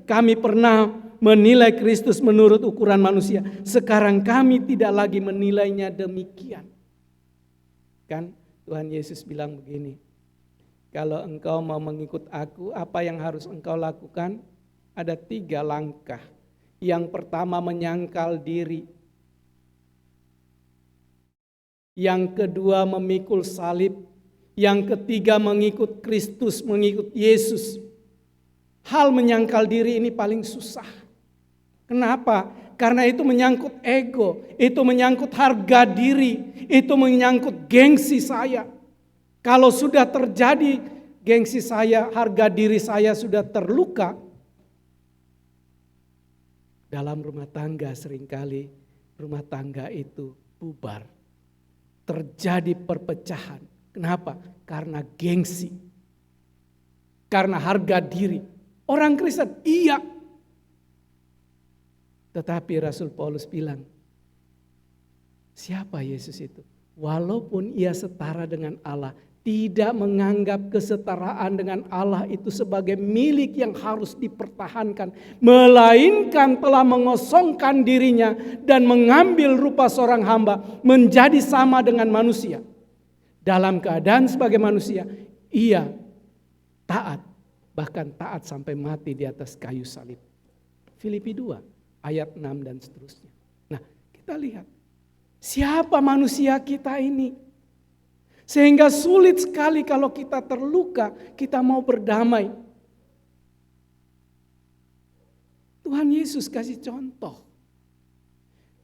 S2: kami pernah menilai Kristus menurut ukuran manusia, sekarang kami tidak lagi menilainya demikian. Kan Tuhan Yesus bilang begini, kalau engkau mau mengikut aku, apa yang harus engkau lakukan? Ada 3 langkah. Yang pertama menyangkal diri. Yang kedua memikul salib. Yang ketiga mengikut Kristus, mengikut Yesus. Hal menyangkal diri ini paling susah. Kenapa? Karena itu menyangkut ego, itu menyangkut harga diri, itu menyangkut gengsi saya. Kalau sudah terjadi gengsi saya, harga diri saya sudah terluka, dalam rumah tangga seringkali rumah tangga itu bubar. Terjadi perpecahan. Kenapa? Karena gengsi. Karena harga diri. Orang Kristen, iya. Tetapi Rasul Paulus bilang, siapa Yesus itu? Walaupun ia setara dengan Allah, tidak menganggap kesetaraan dengan Allah itu sebagai milik yang harus dipertahankan, melainkan telah mengosongkan dirinya dan mengambil rupa seorang hamba, menjadi sama dengan manusia. Dalam keadaan sebagai manusia, ia taat, bahkan taat sampai mati di atas kayu salib. Filipi 2 ayat 6 dan seterusnya. Nah, kita lihat siapa manusia kita ini. Sehingga sulit sekali kalau kita terluka, kita mau berdamai. Tuhan Yesus kasih contoh.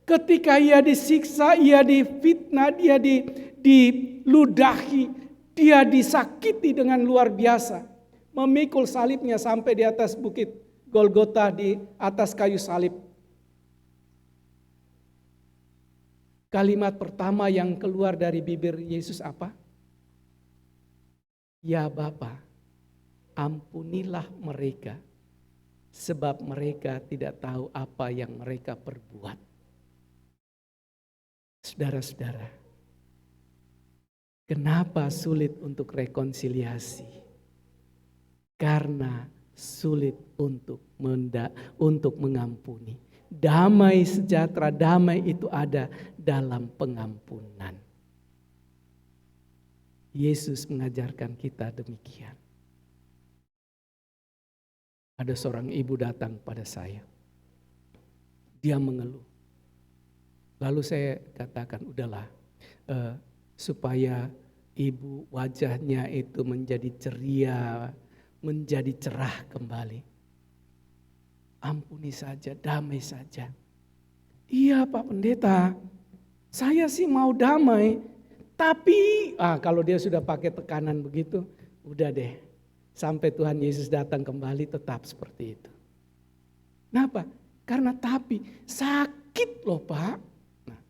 S2: Ketika ia disiksa, ia difitnah, dia diludahi, dia disakiti dengan luar biasa. Memikul salibnya sampai di atas bukit Golgota, di atas kayu salib. Kalimat pertama yang keluar dari bibir Yesus apa? Ya Bapa, ampunilah mereka, sebab mereka tidak tahu apa yang mereka perbuat. Saudara-saudara, kenapa sulit untuk rekonsiliasi? Karena sulit untuk mengampuni. Damai sejahtera, damai itu ada dalam pengampunan. Yesus mengajarkan kita demikian. Ada seorang ibu datang pada saya. Dia mengeluh. Lalu saya katakan, udahlah, supaya ibu wajahnya itu menjadi ceria, menjadi cerah kembali. Ampuni saja, damai saja. Iya Pak Pendeta, saya sih mau damai. Tapi kalau dia sudah pakai tekanan begitu, udah deh. Sampai Tuhan Yesus datang kembali tetap seperti itu. Kenapa? Karena tapi sakit loh Pak. Nah,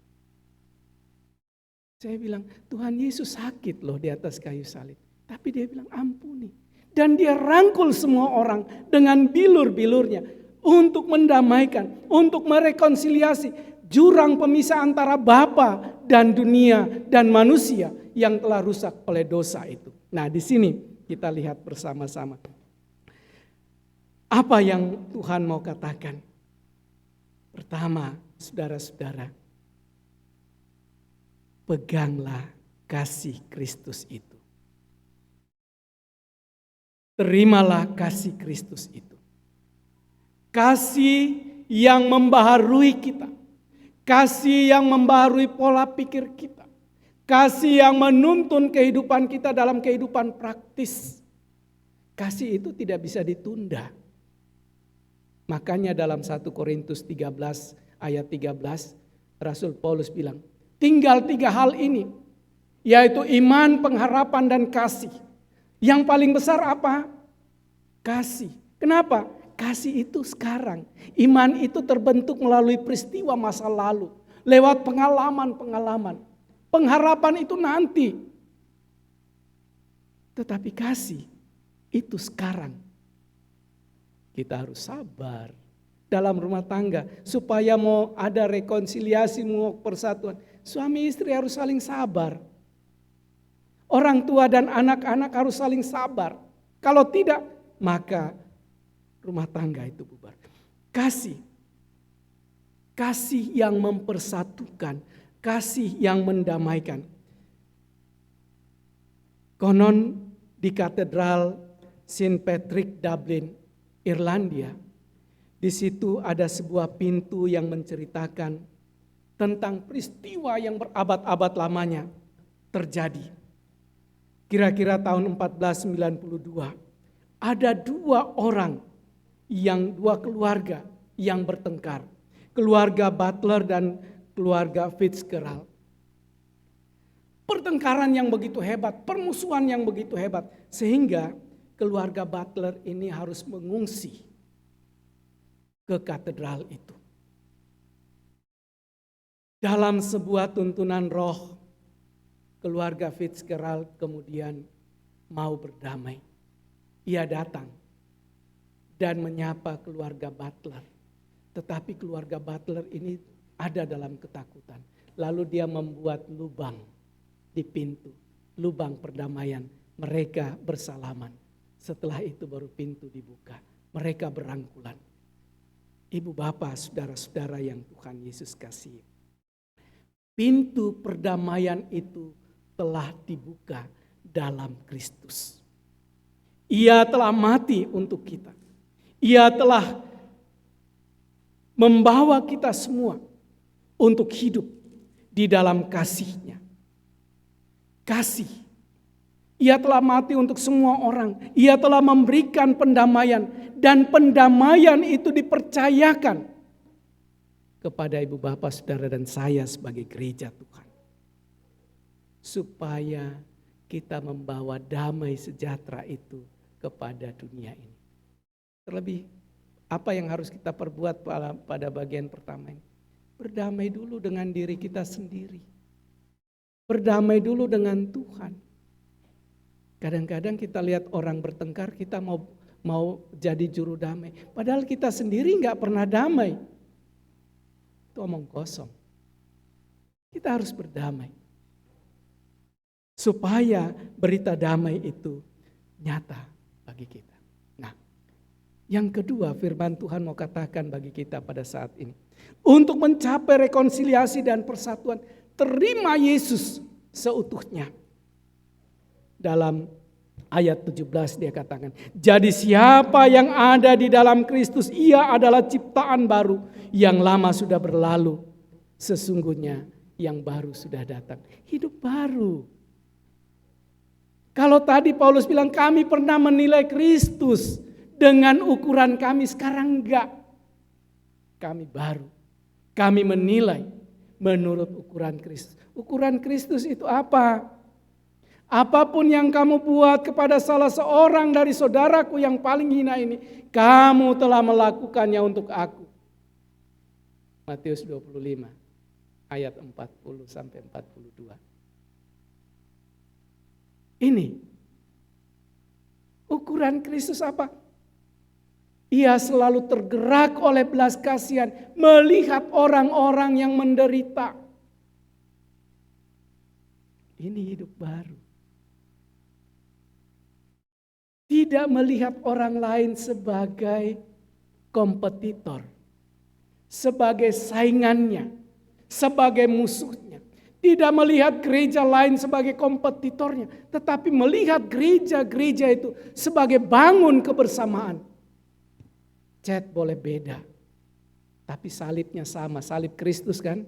S2: saya bilang Tuhan Yesus sakit loh di atas kayu salib. Tapi dia bilang ampuni. Dan dia rangkul semua orang dengan bilur-bilurnya untuk mendamaikan, untuk merekonsiliasi jurang pemisah antara Bapa dan dunia dan manusia yang telah rusak oleh dosa itu. Nah, di sini kita lihat bersama-sama. Apa yang Tuhan mau katakan? Pertama, saudara-saudara, peganglah kasih Kristus itu. Terimalah kasih Kristus itu. Kasih yang membaharui kita. Kasih yang membaharui pola pikir kita. Kasih yang menuntun kehidupan kita dalam kehidupan praktis. Kasih itu tidak bisa ditunda. Makanya dalam 1 Korintus 13 ayat 13 Rasul Paulus bilang, tinggal 3 hal ini, yaitu iman, pengharapan, dan kasih. Yang paling besar apa? Kasih. Kenapa? Kasih itu sekarang. Iman itu terbentuk melalui peristiwa masa lalu. Lewat pengalaman-pengalaman. Pengharapan itu nanti. Tetapi kasih itu sekarang. Kita harus sabar dalam rumah tangga. Supaya mau ada rekonsiliasi, mau persatuan. Suami istri harus saling sabar. Orang tua dan anak-anak harus saling sabar. Kalau tidak, maka rumah tangga itu bubar. Kasih. Kasih yang mempersatukan. Kasih yang mendamaikan. Konon di katedral St. Patrick, Dublin, Irlandia. Di situ ada sebuah pintu yang menceritakan tentang peristiwa yang berabad-abad lamanya terjadi. Kira-kira tahun 1492, ada 2 orang, dua keluarga yang bertengkar. Keluarga Butler dan keluarga Fitzgerald. Pertengkaran yang begitu hebat, permusuhan yang begitu hebat. Sehingga keluarga Butler ini harus mengungsi ke katedral itu. Dalam sebuah tuntunan roh, keluarga Fitzgerald kemudian mau berdamai. Ia datang dan menyapa keluarga Butler. Tetapi keluarga Butler ini ada dalam ketakutan. Lalu dia membuat lubang di pintu. Lubang perdamaian. Mereka bersalaman. Setelah itu baru pintu dibuka. Mereka berangkulan. Ibu bapak, saudara-saudara yang Tuhan Yesus kasihi. Pintu perdamaian itu telah dibuka dalam Kristus. Ia telah mati untuk kita. Ia telah membawa kita semua untuk hidup di dalam kasih-Nya. Kasih Ia telah mati untuk semua orang. Ia telah memberikan pendamaian. Dan pendamaian itu dipercayakan kepada ibu bapak, saudara dan saya sebagai gereja Tuhan. Supaya kita membawa damai sejahtera itu kepada dunia ini. Terlebih apa yang harus kita perbuat pada bagian pertama ini? Berdamai dulu dengan diri kita sendiri. Berdamai dulu dengan Tuhan. Kadang-kadang kita lihat orang bertengkar, kita mau jadi juru damai. Padahal kita sendiri nggak pernah damai. Itu omong kosong. Kita harus berdamai. Supaya berita damai itu nyata bagi kita. Nah, yang kedua firman Tuhan mau katakan bagi kita pada saat ini. Untuk mencapai rekonsiliasi dan persatuan, terima Yesus seutuhnya. Dalam ayat 17 dia katakan, jadi siapa yang ada di dalam Kristus, ia adalah ciptaan baru, yang lama sudah berlalu, sesungguhnya yang baru sudah datang. Hidup baru. Kalau tadi Paulus bilang kami pernah menilai Kristus dengan ukuran kami, sekarang enggak. Kami baru. Kami menilai menurut ukuran Kristus. Ukuran Kristus itu apa? Apapun yang kamu buat kepada salah seorang dari saudaraku yang paling hina ini, kamu telah melakukannya untuk aku. Matius 25 ayat 40 sampai 42. Ini ukuran Kristus apa? Ia selalu tergerak oleh belas kasihan melihat orang-orang yang menderita. Ini hidup baru. Tidak melihat orang lain sebagai kompetitor, sebagai saingannya, sebagai musuhnya. Tidak melihat gereja lain sebagai kompetitornya, tetapi melihat gereja-gereja itu sebagai bangun kebersamaan. Cat boleh beda, tapi salibnya sama, salib Kristus kan.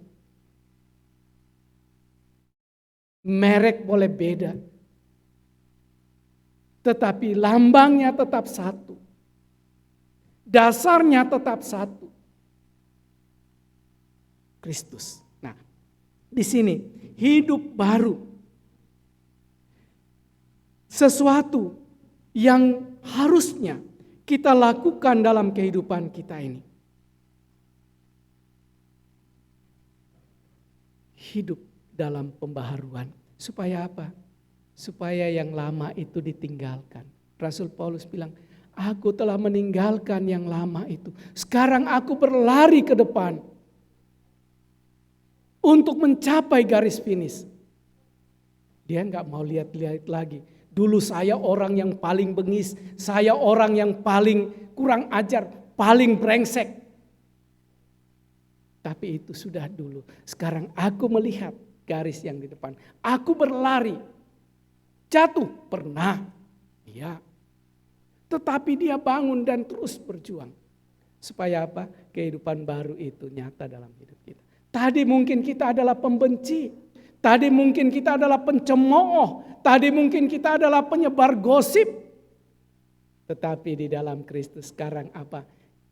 S2: Merek boleh beda, tetapi lambangnya tetap satu. Dasarnya tetap satu. Kristus. Nah, di sini hidup baru. Sesuatu yang harusnya kita lakukan dalam kehidupan kita ini. Hidup dalam pembaharuan. Supaya apa? Supaya yang lama itu ditinggalkan. Rasul Paulus bilang, aku telah meninggalkan yang lama itu. Sekarang aku berlari ke depan. Untuk mencapai garis finish. Dia gak mau lihat-lihat lagi. Dulu saya orang yang paling bengis. Saya orang yang paling kurang ajar. Paling brengsek. Tapi itu sudah dulu. Sekarang aku melihat garis yang di depan. Aku berlari. Jatuh pernah, iya. Tetapi dia bangun dan terus berjuang. Supaya apa? Kehidupan baru itu nyata dalam hidup kita. Tadi mungkin kita adalah pembenci. Tadi mungkin kita adalah pencemooh. Tadi mungkin kita adalah penyebar gosip. Tetapi di dalam Kristus sekarang apa?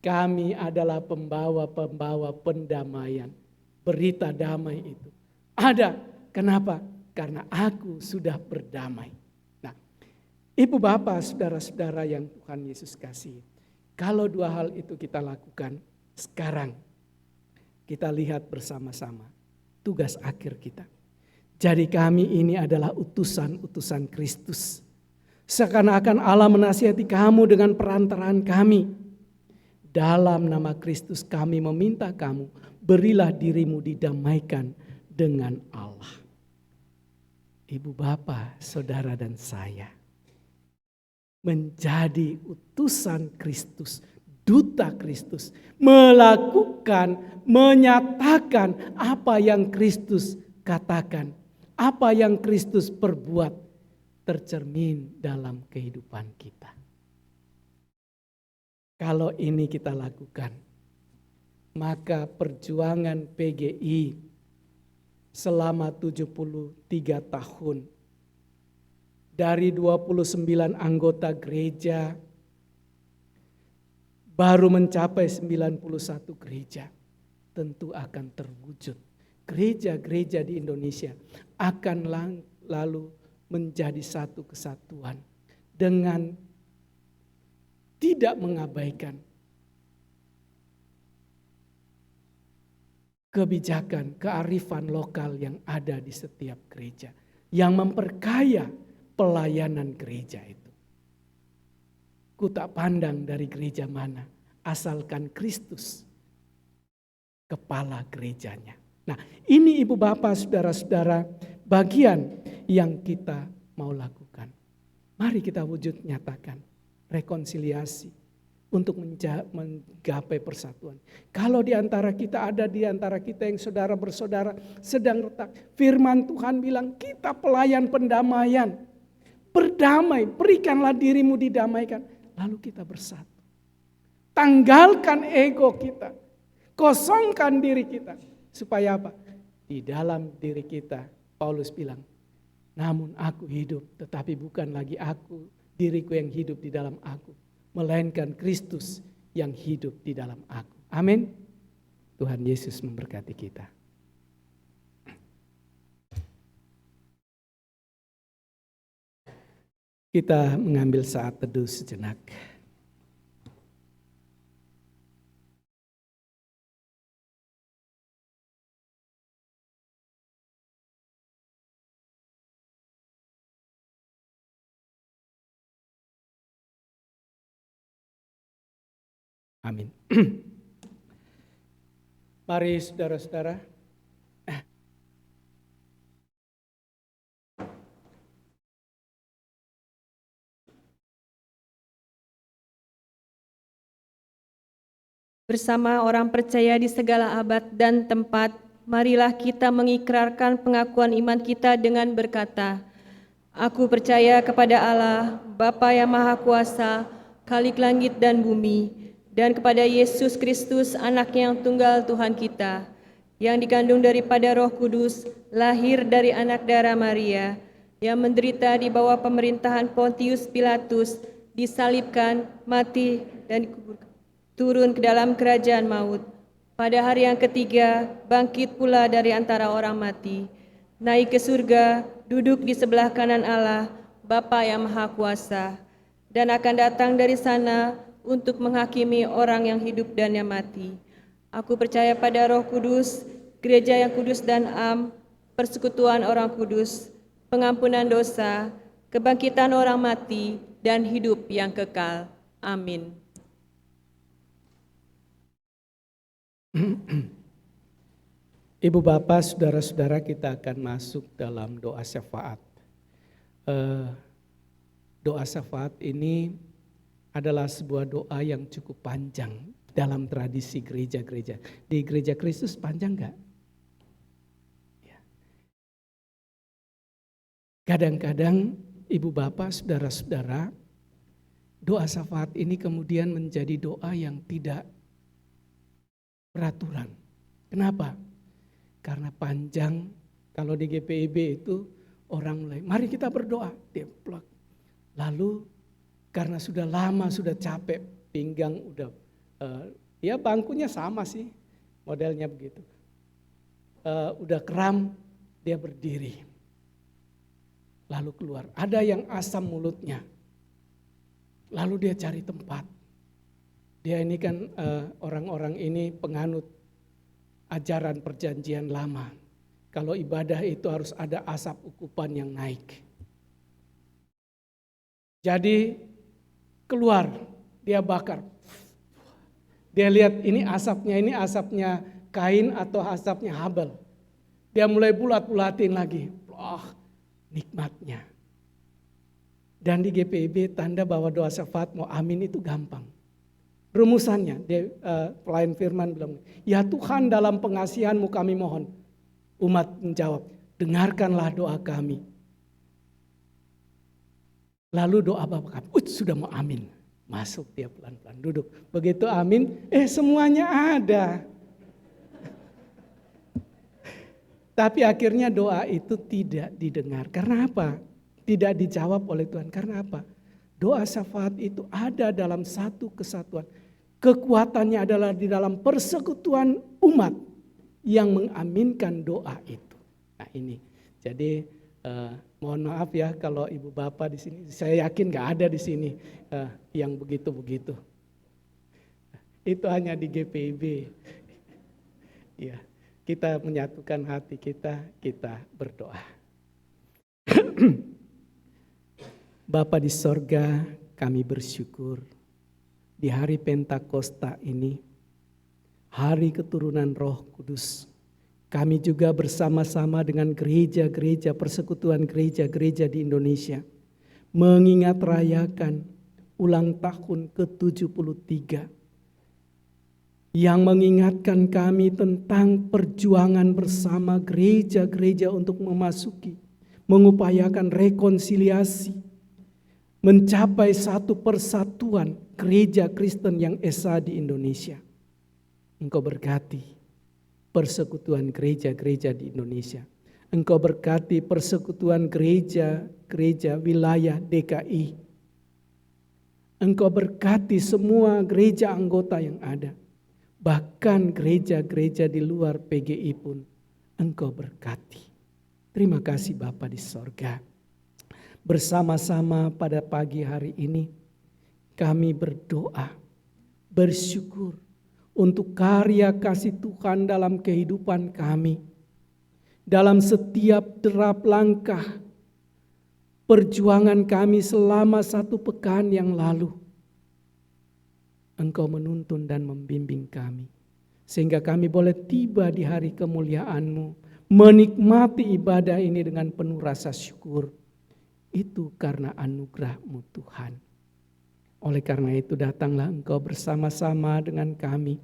S2: Kami adalah pembawa-pembawa pendamaian. Berita damai itu ada. Kenapa? Karena aku sudah berdamai. Nah, ibu bapak, saudara-saudara yang Tuhan Yesus kasih. Kalau dua hal itu kita lakukan sekarang. Kita lihat bersama-sama tugas akhir kita. Jadi kami ini adalah utusan-utusan Kristus. Seakan-akan Allah menasihati kamu dengan perantaraan kami. Dalam nama Kristus kami meminta kamu, berilah dirimu didamaikan dengan Allah. Ibu bapak, saudara dan saya menjadi utusan Kristus, duta Kristus, melakukan, menyatakan apa yang Kristus katakan, apa yang Kristus perbuat tercermin dalam kehidupan kita. Kalau ini kita lakukan, maka perjuangan PGI selama 73 tahun dari 29 anggota gereja baru mencapai 91 gereja, tentu akan terwujud. Gereja-gereja di Indonesia akan lalu menjadi satu kesatuan dengan tidak mengabaikan kebijakan, kearifan lokal yang ada di setiap gereja, yang memperkaya pelayanan gereja itu. Ku tak pandang dari gereja mana, asalkan Kristus kepala gerejanya. Nah, ini Ibu Bapak, Saudara-saudara, bagian yang kita mau lakukan. Mari kita wujud nyatakan rekonsiliasi untuk menggapai persatuan. Kalau di antara kita ada di antara kita yang saudara bersaudara sedang retak, firman Tuhan bilang kita pelayan pendamaian. Berdamai, berikanlah dirimu didamaikan. Lalu kita bersatu. Tanggalkan ego kita. Kosongkan diri kita. Supaya apa? Di dalam diri kita, Paulus bilang, namun aku hidup, tetapi bukan lagi aku, diriku yang hidup di dalam aku, melainkan Kristus yang hidup di dalam aku. Amin. Tuhan Yesus memberkati kita. Kita mengambil saat teduh sejenak. Amin. Mari saudara-saudara.
S3: Bersama orang percaya di segala abad dan tempat, marilah kita mengikrarkan pengakuan iman kita dengan berkata, Aku percaya kepada Allah, Bapa yang Maha Kuasa, Khalik langit dan bumi, dan kepada Yesus Kristus, Anak yang tunggal Tuhan kita, yang dikandung daripada Roh Kudus, lahir dari anak darah Maria, yang menderita di bawah pemerintahan Pontius Pilatus, disalibkan, mati, dan dikuburkan, turun ke dalam kerajaan maut. Pada hari yang ketiga, bangkit pula dari antara orang mati, naik ke surga, duduk di sebelah kanan Allah, Bapa yang Maha Kuasa, dan akan datang dari sana untuk menghakimi orang yang hidup dan yang mati. Aku percaya pada Roh Kudus, gereja yang kudus dan am, persekutuan orang kudus, pengampunan dosa, kebangkitan orang mati, dan hidup yang kekal. Amin.
S2: Ibu Bapak, saudara-saudara, kita akan masuk dalam doa syafaat. Doa syafaat ini adalah sebuah doa yang cukup panjang dalam tradisi gereja-gereja. Di gereja Kristus panjang enggak? Ya. Kadang-kadang Ibu Bapak, saudara-saudara, doa syafaat ini kemudian menjadi doa yang tidak peraturan. Kenapa? Karena panjang. Kalau di GPIB itu orang mulai, mari kita berdoa. Dia plak. Lalu karena sudah lama, sudah capek, pinggang udah, ya bangkunya sama sih, modelnya begitu. Udah kram, dia berdiri. Lalu keluar, ada yang asam mulutnya. Lalu dia cari tempat. Dia ini kan orang-orang ini penganut ajaran perjanjian lama. Kalau ibadah itu harus ada asap ukupan yang naik. Jadi keluar, dia bakar. Dia lihat ini asapnya Kain atau asapnya Habel. Dia mulai bulat-bulatin lagi. Wah, nikmatnya. Dan di GPIB tanda bahwa doa syafaat mau amin itu gampang. Rumusannya, pelayan firman bilang, ya Tuhan dalam pengasihan-Mu kami mohon. Umat menjawab, dengarkanlah doa kami. Lalu doa Bapak kami, sudah mau amin. Masuk dia pelan-pelan duduk. Begitu amin, semuanya ada. Tapi akhirnya doa itu tidak didengar. Karena apa? tidak dijawab oleh Tuhan. Karena apa? Doa syafaat itu ada dalam satu kesatuan. Kekuatannya adalah di dalam persekutuan umat yang mengaminkan doa itu. Nah ini, jadi mohon maaf ya kalau ibu bapak di sini, saya yakin gak ada di sini yang begitu-begitu. Itu hanya di GPIB. Ya, kita menyatukan hati kita berdoa. Bapa di sorga, kami bersyukur di hari Pentakosta ini, hari keturunan Roh Kudus. Kami juga bersama-sama dengan gereja-gereja, persekutuan gereja-gereja di Indonesia mengingat rayakan ulang tahun ke-73 yang mengingatkan kami tentang perjuangan bersama gereja-gereja untuk mengupayakan rekonsiliasi, mencapai satu persatuan gereja Kristen yang esa di Indonesia. Engkau berkati persekutuan gereja-gereja di Indonesia. Engkau berkati persekutuan gereja-gereja wilayah DKI. Engkau berkati semua gereja anggota yang ada. Bahkan gereja-gereja di luar PGI pun Engkau berkati. Terima kasih Bapa di sorga. Bersama-sama pada pagi hari ini kami berdoa, bersyukur untuk karya kasih Tuhan dalam kehidupan kami. Dalam setiap derap langkah perjuangan kami selama 1 pekan yang lalu, Engkau menuntun dan membimbing kami. Sehingga kami boleh tiba di hari kemuliaan-Mu, menikmati ibadah ini dengan penuh rasa syukur. Itu karena anugerah-Mu Tuhan. Oleh karena itu datanglah Engkau bersama-sama dengan kami,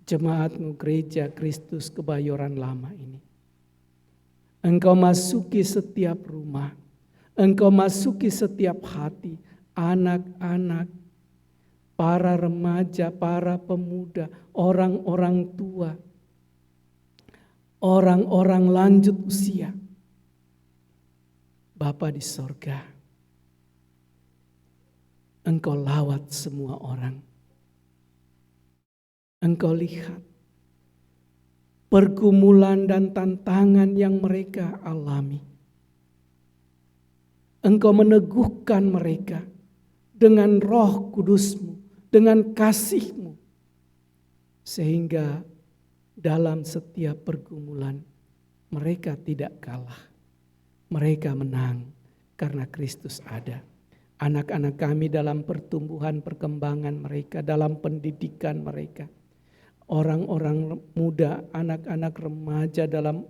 S2: jemaat-Mu Gereja Kristus Kebayoran Lama ini. Engkau masuki setiap rumah, Engkau masuki setiap hati, anak-anak, para remaja, para pemuda, orang-orang tua, orang-orang lanjut usia. Bapa di sorga, Engkau lawat semua orang. Engkau lihat pergumulan dan tantangan yang mereka alami. Engkau meneguhkan mereka dengan Roh Kudus-Mu, dengan kasih-Mu. Sehingga dalam setiap pergumulan mereka tidak kalah. Mereka menang karena Kristus ada. Anak-anak kami dalam pertumbuhan perkembangan mereka, dalam pendidikan mereka. Orang-orang muda, anak-anak remaja dalam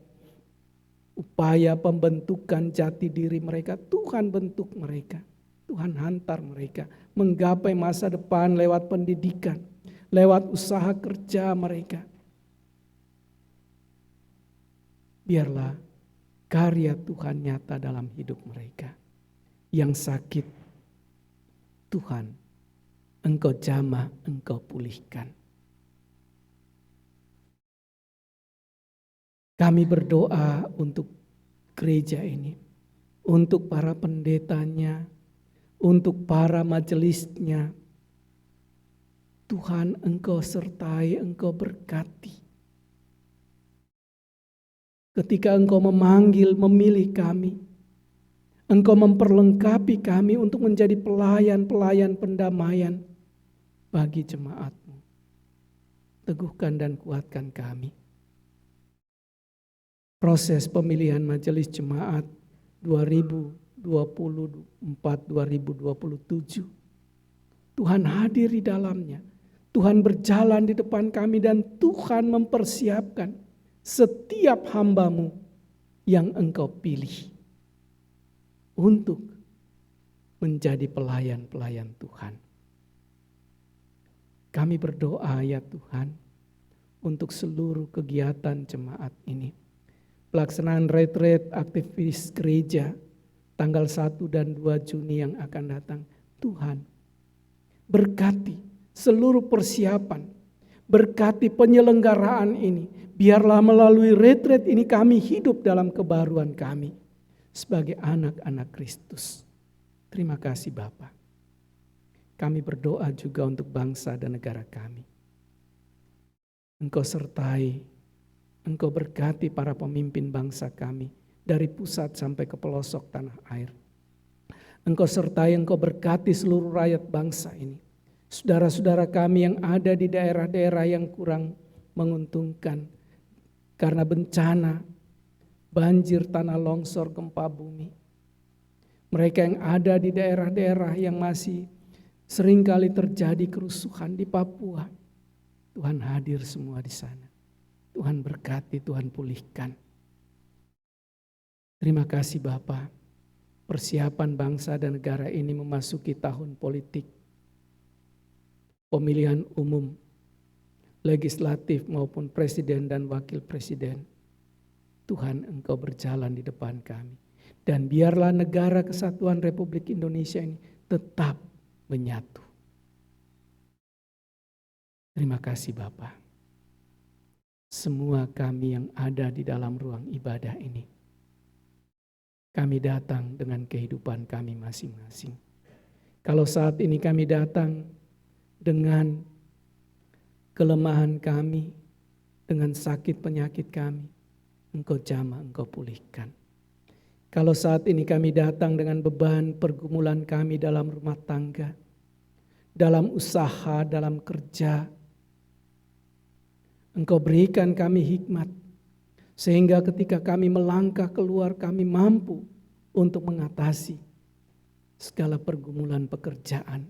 S2: upaya pembentukan jati diri mereka. Tuhan bentuk mereka, Tuhan hantar mereka menggapai masa depan lewat pendidikan, lewat usaha kerja mereka. Biarlah karya Tuhan nyata dalam hidup mereka. Yang sakit, Tuhan, Engkau jamah, Engkau pulihkan. Kami berdoa untuk gereja ini, untuk para pendetanya, untuk para majelisnya. Tuhan, Engkau sertai, Engkau berkati. Ketika Engkau memanggil, memilih kami, Engkau memperlengkapi kami untuk menjadi pelayan-pelayan pendamaian bagi jemaat-Mu. Teguhkan dan kuatkan kami. Proses pemilihan majelis jemaat 2024-2027. Tuhan hadir di dalamnya. Tuhan berjalan di depan kami dan Tuhan mempersiapkan setiap hamba-Mu yang Engkau pilih untuk menjadi pelayan-pelayan Tuhan. Kami berdoa ya Tuhan untuk seluruh kegiatan jemaat ini. Pelaksanaan retret aktivis gereja tanggal 1 dan 2 Juni yang akan datang. Tuhan, berkati seluruh persiapan, berkati penyelenggaraan ini. Biarlah melalui retret ini kami hidup dalam kebaruan kami. sebagai anak-anak Kristus. Terima kasih Bapa. Kami berdoa juga untuk bangsa dan negara kami. Engkau sertai, Engkau berkati para pemimpin bangsa kami dari pusat sampai ke pelosok tanah air. Engkau sertai, Engkau berkati seluruh rakyat bangsa ini. Saudara-saudara kami yang ada di daerah-daerah yang kurang menguntungkan karena bencana, banjir, tanah longsor, gempa bumi. Mereka yang ada di daerah-daerah yang masih seringkali terjadi kerusuhan di Papua. Tuhan hadir semua di sana. Tuhan berkati, Tuhan pulihkan. Terima kasih Bapa. Persiapan bangsa dan negara ini memasuki tahun politik. Pemilihan umum, legislatif maupun presiden dan wakil presiden. Tuhan, Engkau berjalan di depan kami. Dan biarlah negara kesatuan Republik Indonesia ini tetap menyatu. Terima kasih Bapa. Semua kami yang ada di dalam ruang ibadah ini, kami datang dengan kehidupan kami masing-masing. Kalau saat ini kami datang dengan kelemahan kami, dengan sakit penyakit kami, Engkau jamah, Engkau pulihkan. Kalau saat ini kami datang dengan beban pergumulan kami dalam rumah tangga, dalam usaha, dalam kerja, Engkau berikan kami hikmat, sehingga ketika kami melangkah keluar kami mampu untuk mengatasi segala pergumulan pekerjaan,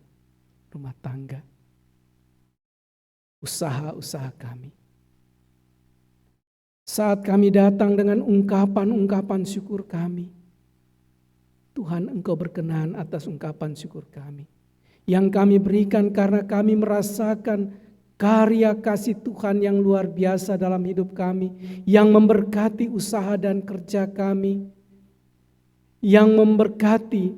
S2: rumah tangga, usaha-usaha kami. Saat kami datang dengan ungkapan-ungkapan syukur kami, Tuhan Engkau berkenan atas ungkapan syukur kami. Yang kami berikan karena kami merasakan karya kasih Tuhan yang luar biasa dalam hidup kami, yang memberkati usaha dan kerja kami, yang memberkati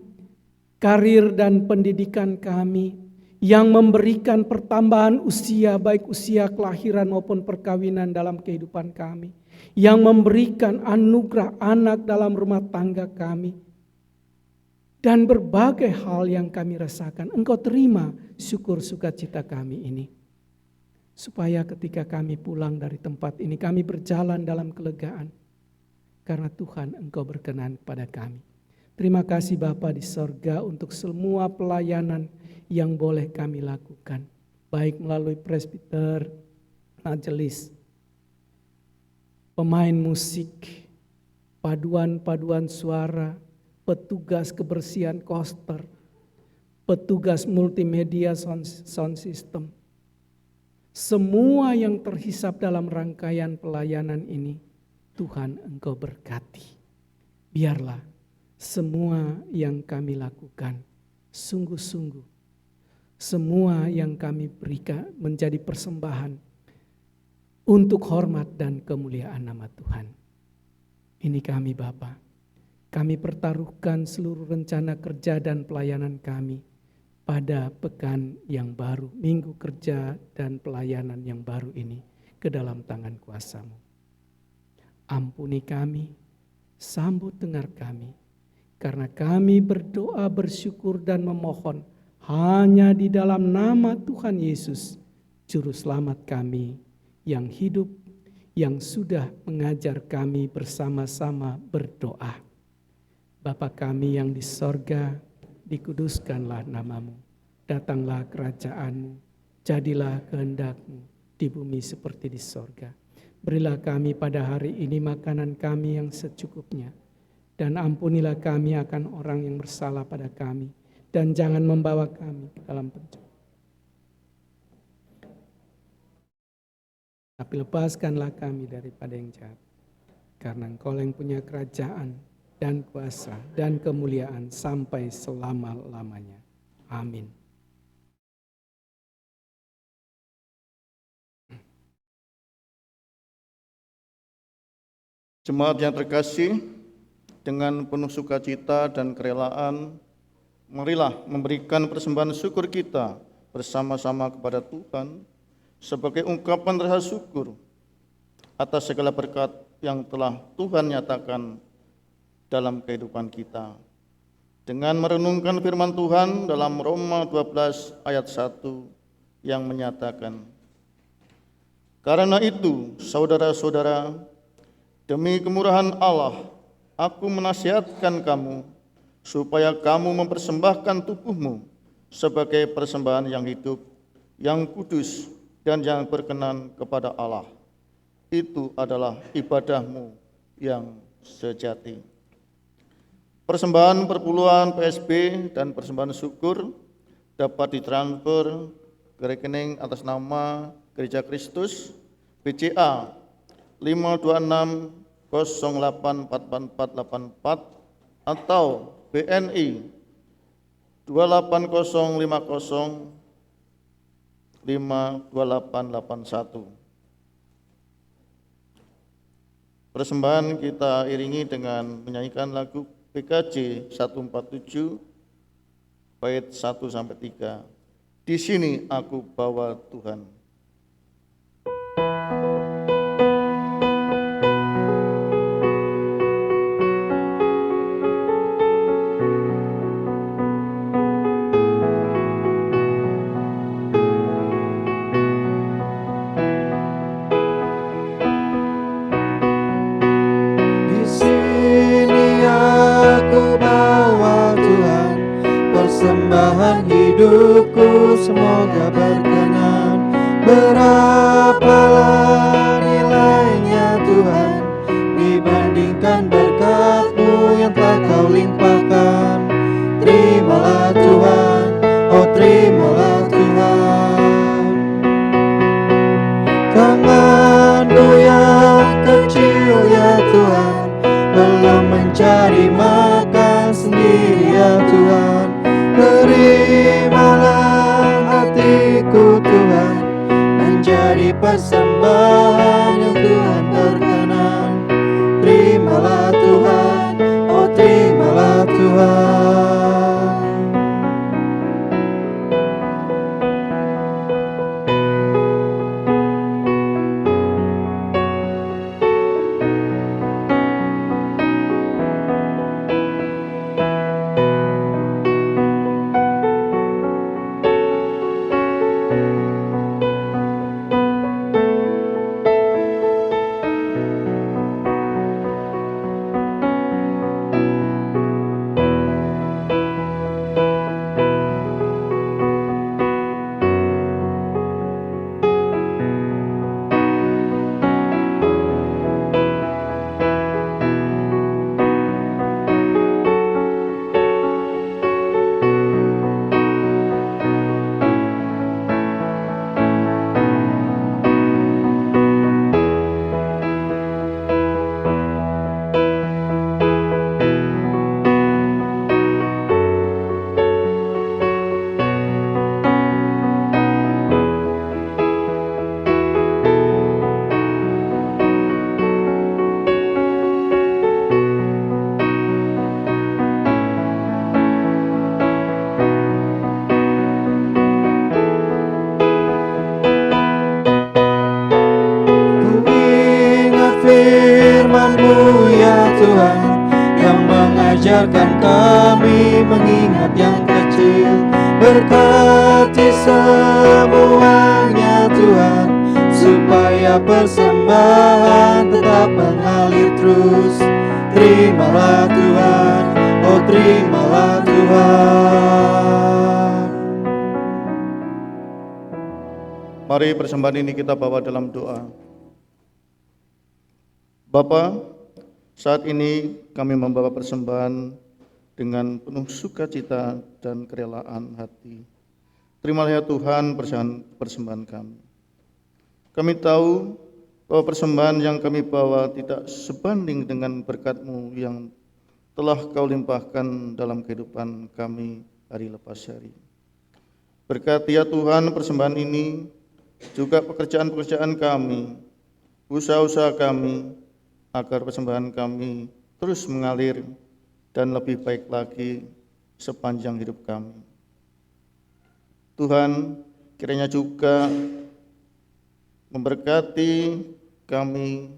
S2: karir dan pendidikan kami, yang memberikan pertambahan usia, baik usia kelahiran maupun perkawinan dalam kehidupan kami, yang memberikan anugerah anak dalam rumah tangga kami, dan berbagai hal yang kami rasakan. Engkau terima syukur sukacita kami ini. Supaya ketika kami pulang dari tempat ini, kami berjalan dalam kelegaan. Karena Tuhan Engkau berkenan kepada kami. Terima kasih Bapa di sorga untuk semua pelayanan yang boleh kami lakukan. Baik melalui presbiter, majelis, pemain musik, paduan-paduan suara, petugas kebersihan koster, petugas multimedia sound system. Semua yang terhisap dalam rangkaian pelayanan ini, Tuhan Engkau berkati. Biarlah semua yang kami lakukan sungguh-sungguh, semua yang kami berikan menjadi persembahan untuk hormat dan kemuliaan nama Tuhan. Ini kami Bapa, kami pertaruhkan seluruh rencana kerja dan pelayanan kami pada pekan yang baru, minggu kerja dan pelayanan yang baru ini ke dalam tangan kuasa-Mu. Ampuni kami, sambut dengar kami, karena kami berdoa, bersyukur dan memohon hanya di dalam nama Tuhan Yesus, Juru Selamat kami yang hidup, yang sudah mengajar kami bersama-sama berdoa. Bapa kami yang di sorga, dikuduskanlah namamu, datanglah kerajaan-Mu, jadilah kehendak-Mu di bumi seperti di sorga. Berilah kami pada hari ini makanan kami yang secukupnya, dan ampunilah kami akan orang yang bersalah pada kami, dan jangan membawa kami ke dalam pencobaan. Tapi lepaskanlah kami daripada yang jahat, karena Engkau yang punya kerajaan, dan kuasa dan kemuliaan sampai selama-lamanya. Amin.
S4: Jemaat yang terkasih, dengan penuh sukacita dan kerelaan, marilah memberikan persembahan syukur kita bersama-sama kepada Tuhan sebagai ungkapan rasa syukur atas segala berkat yang telah Tuhan nyatakan dalam kehidupan kita. Dengan merenungkan firman Tuhan dalam Roma 12 ayat 1 yang menyatakan, "Karena itu, saudara-saudara, demi kemurahan Allah, aku menasihatkan kamu supaya kamu mempersembahkan tubuhmu sebagai persembahan yang hidup, yang kudus, dan yang berkenan kepada Allah. Itu adalah ibadahmu yang sejati." Persembahan perpuluhan PSB dan persembahan syukur dapat ditransfer ke rekening atas nama Gereja Kristus BCA 526084484 atau BNI 280505881. Persembahan kita iringi dengan menyanyikan lagu PKJ 147 bait 1 sampai 3. Di sini aku bawa Tuhan.
S1: Di sini aku bawa Tuhan, persembahan hidupku semoga berkenan. Berapalah nilainya Tuhan dibandingkan berkat-Mu yang telah Kau limpahkan. Terimalah Tuhan, oh terimalah Tuhan. Tangan-Mu yang kecil ya Tuhan, belum mencari makan sendiri ya Tuhan. Terimalah hatiku Tuhan, menjadi persembahan yang Tuhan berkenan. Terimalah Tuhan, oh terimalah Tuhan. firman-Mu ya Tuhan, yang mengajarkan kami mengingat yang kecil. Berkati semuanya Tuhan, supaya persembahan tetap mengalir terus. Terimalah Tuhan, oh terimalah Tuhan.
S4: Mari persembahan ini kita bawa dalam doa. Bapa, saat ini kami membawa persembahan dengan penuh sukacita dan kerelaan hati. Terimalah ya Tuhan persembahan kami. Kami tahu bahwa persembahan yang kami bawa tidak sebanding dengan berkat-Mu yang telah Kau limpahkan dalam kehidupan kami hari lepas hari. Berkati ya Tuhan persembahan ini, juga pekerjaan-pekerjaan kami, usaha-usaha kami, agar persembahan kami terus mengalir dan lebih baik lagi sepanjang hidup kami. Tuhan, kiranya juga memberkati kami,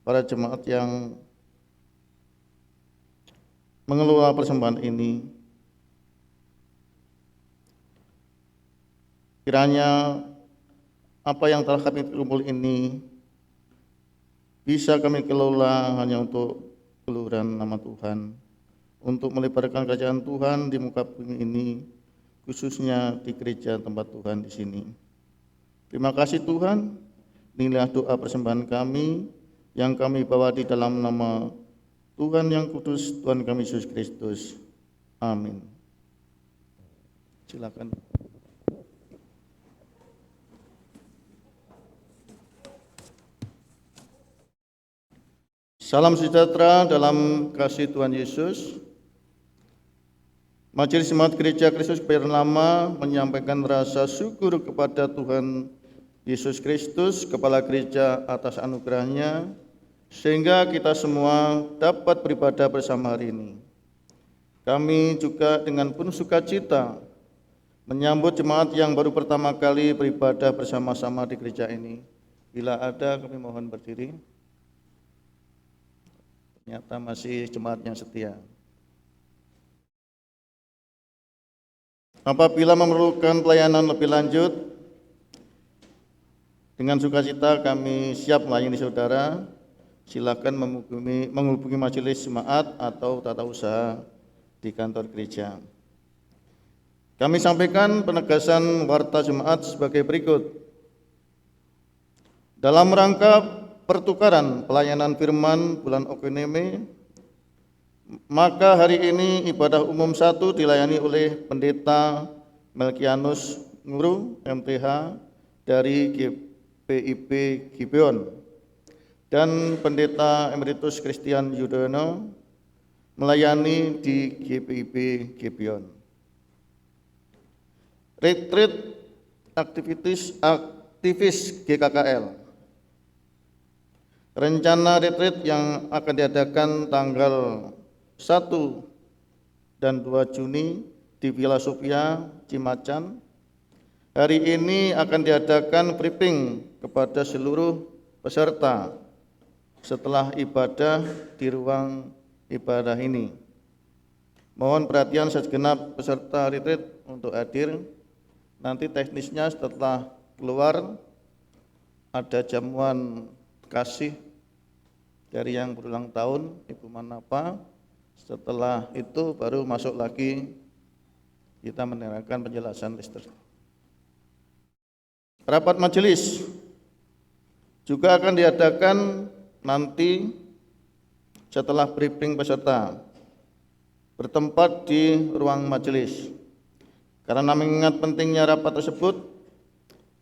S4: para jemaat yang mengelola persembahan ini. Kiranya apa yang telah kami kumpul ini bisa kami kelola hanya untuk keluhuran nama Tuhan, untuk melebarkan kerajaan Tuhan di muka bumi ini, khususnya di gereja tempat Tuhan di sini. Terima kasih Tuhan, inilah doa persembahan kami yang kami bawa di dalam nama Tuhan yang kudus, Tuhan kami Yesus Kristus. Amin. Silakan. Salam sejahtera dalam kasih Tuhan Yesus. Majelis Jemaat Gereja Kristus Kebayoran Lama menyampaikan rasa syukur kepada Tuhan Yesus Kristus, Kepala Gereja, atas anugerahnya, sehingga kita semua dapat beribadah bersama hari ini. Kami juga dengan penuh sukacita menyambut jemaat yang baru pertama kali beribadah bersama-sama di gereja ini. Bila ada, kami mohon berdiri. Ternyata masih jemaat yang setia. Apabila memerlukan pelayanan lebih lanjut, dengan sukacita kami siap melayani saudara. Silakan menghubungi majelis jemaat atau tata usaha di kantor gereja. Kami sampaikan penegasan warta jemaat sebagai berikut. Dalam rangka pertukaran pelayanan firman bulan Okoneme, maka hari ini ibadah umum 1 dilayani oleh Pendeta Melkianus Nguru, MTH dari GPIB Gibeon, dan Pendeta Emeritus Christian Yudhoyono melayani di GPIB Gibeon. Retreat aktivis GKKL. Rencana retreat yang akan diadakan tanggal 1 dan 2 Juni di Villa Sofia, Cimacan. Hari ini akan diadakan briefing kepada seluruh peserta setelah ibadah di ruang ibadah ini. Mohon perhatian segenap peserta retreat untuk hadir. Nanti teknisnya setelah keluar ada jamuan kasih dari yang berulang tahun, Ibu Manapa. Setelah itu baru masuk lagi kita mendengarkan penjelasan lister. Rapat majelis juga akan diadakan nanti setelah briefing peserta, bertempat di ruang majelis. Karena mengingat pentingnya rapat tersebut,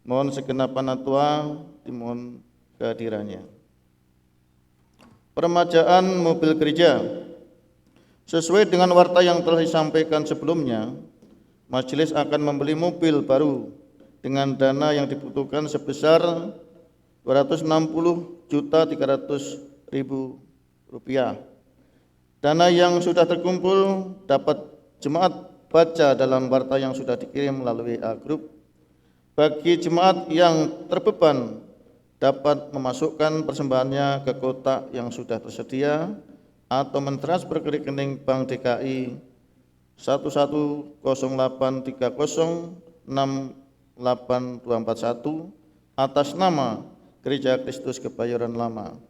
S4: mohon segenap panatua dimohon kehadirannya. Peremajaan mobil gereja. Sesuai dengan warta yang telah disampaikan sebelumnya, majelis akan membeli mobil baru dengan dana yang dibutuhkan sebesar Rp260.300.000. Dana yang sudah terkumpul dapat jemaat baca dalam warta yang sudah dikirim melalui WA Group. Bagi jemaat yang terbeban dapat memasukkan persembahannya ke kotak yang sudah tersedia atau mentransfer ke rekening Bank DKI 110830682241 atas nama Gereja Kristus Kebayoran Lama.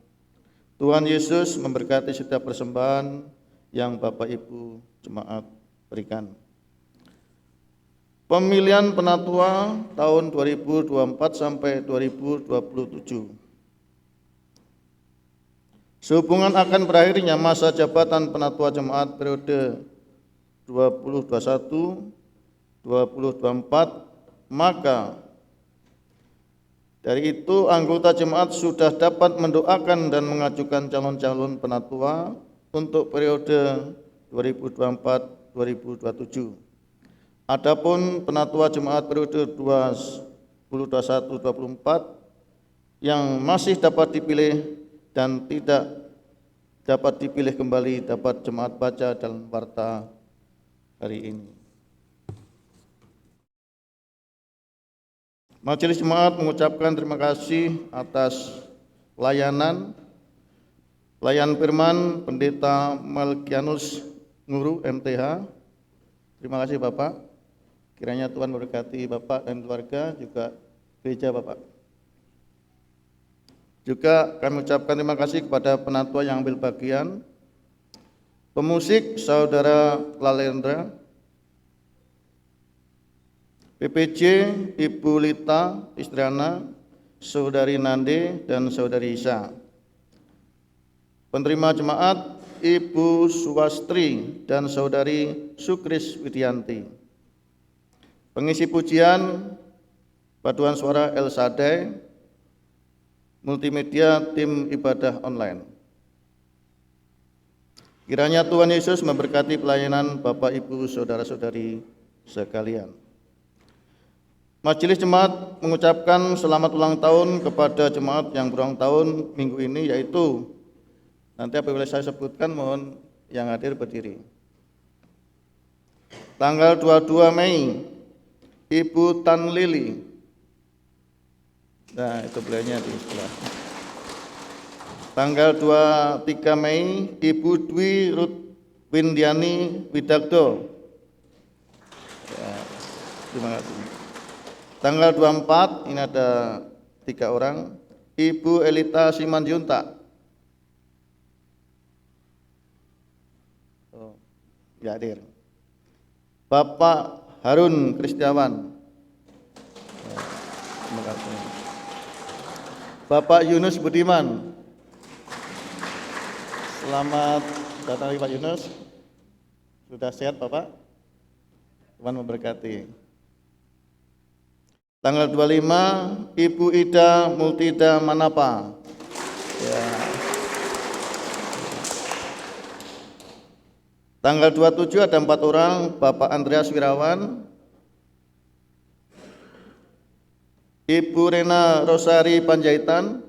S4: Tuhan Yesus memberkati setiap persembahan yang Bapak Ibu jemaat berikan. Pemilihan penatua tahun 2024 sampai 2027. Sehubungan akan berakhirnya masa jabatan penatua jemaat periode 2021-2024, maka dari itu anggota jemaat sudah dapat mendoakan dan mengajukan calon-calon penatua untuk periode 2024-2027. Adapun penatua jemaat periode 2021-2024 yang masih dapat dipilih dan tidak dapat dipilih kembali dapat jemaat baca dalam warta hari ini. Majelis Jemaat mengucapkan terima kasih atas pelayan firman Pendeta Melkianus Nguru MTH. Terima kasih Bapak. Kiranya Tuhan memberkati Bapak dan keluarga, juga gereja Bapak. Juga kami ucapkan terima kasih kepada penatua yang ambil bagian, pemusik Saudara Lalendra, PPJ Ibu Lita Istriana, Saudari Nande dan Saudari Isa. Penerima jemaat Ibu Suwastri dan Saudari Sukris Widianti. Pengisi pujian paduan suara El Sadai, multimedia tim ibadah online. Kiranya Tuhan Yesus memberkati pelayanan Bapak Ibu Saudara-saudari sekalian. Majelis Jemaat mengucapkan selamat ulang tahun kepada jemaat yang berulang tahun minggu ini, yaitu nanti apabila saya sebutkan mohon yang hadir berdiri. Tanggal 22 Mei Ibu Tan Lili. Nah, itu beliaunya di sebelah. Tanggal 23 Mei Ibu Dwi Ruth Windiani Widagdo. Ya, terima kasih. Tanggal 24 ini ada 3 orang. Ibu Elita Simanjuntak. Oh, ya hadir. Bapak Harun Kristiawan. Ya, terima kasih. Bapak Yunus Budiman. Selamat datang Pak Yunus. Sudah sehat Bapak? Tuhan memberkati. Tanggal 25 Ibu Ida Multida Manapa. Ya. Tanggal 27 ada 4 orang, Bapak Andreas Wirawan, Ibu Rena Rosari Panjaitan,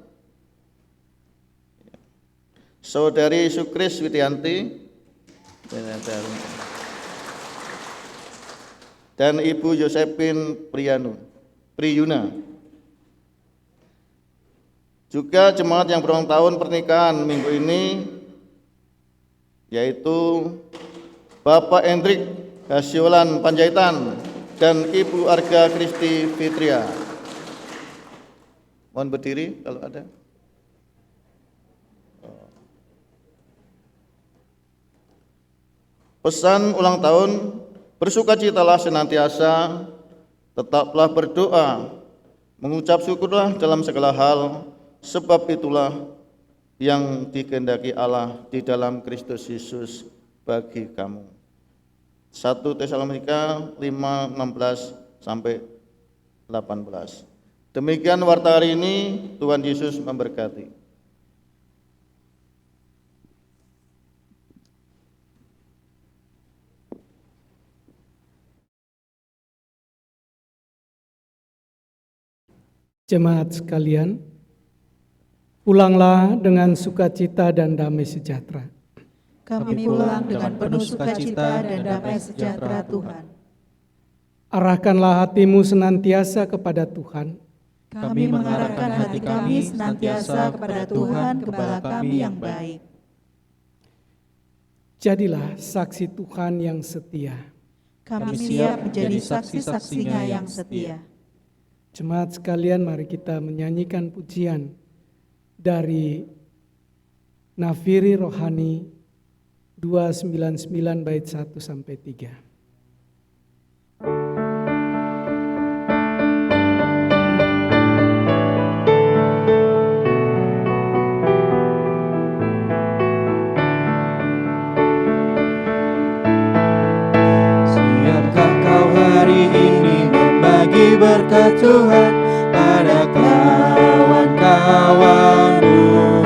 S4: Saudari Sukris Widianti, dan Ibu Yosepin Priyuna. Juga jemaat yang berulang tahun pernikahan minggu ini, yaitu Bapak Hendrik Hasiolan Panjaitan dan Ibu Arga Kristi Fitria. Mohon berdiri kalau ada. Pesan ulang tahun, bersukacitalah senantiasa, tetaplah berdoa, mengucap syukurlah dalam segala hal, sebab itulah yang dikehendaki Allah di dalam Kristus Yesus bagi kamu. 1 Tesalonika 5:16 sampai 18. Demikian warta hari ini, Tuhan Yesus memberkati.
S2: Jemaat sekalian, pulanglah dengan sukacita dan damai sejahtera.
S1: Kami pulang dengan penuh sukacita dan damai sejahtera Tuhan.
S2: Arahkanlah hatimu senantiasa kepada Tuhan.
S1: Kami mengarahkan hati kami senantiasa kepada Tuhan, Gembala kami yang baik.
S2: Jadilah saksi Tuhan yang setia.
S1: Kami siap menjadi saksi-saksinya yang setia.
S2: Jemaat sekalian, mari kita menyanyikan pujian dari Nafiri Rohani 299 bait 1 sampai 3.
S1: Siapkah kau hari ini membagi berkat Tuhan pada kawan-kawanmu,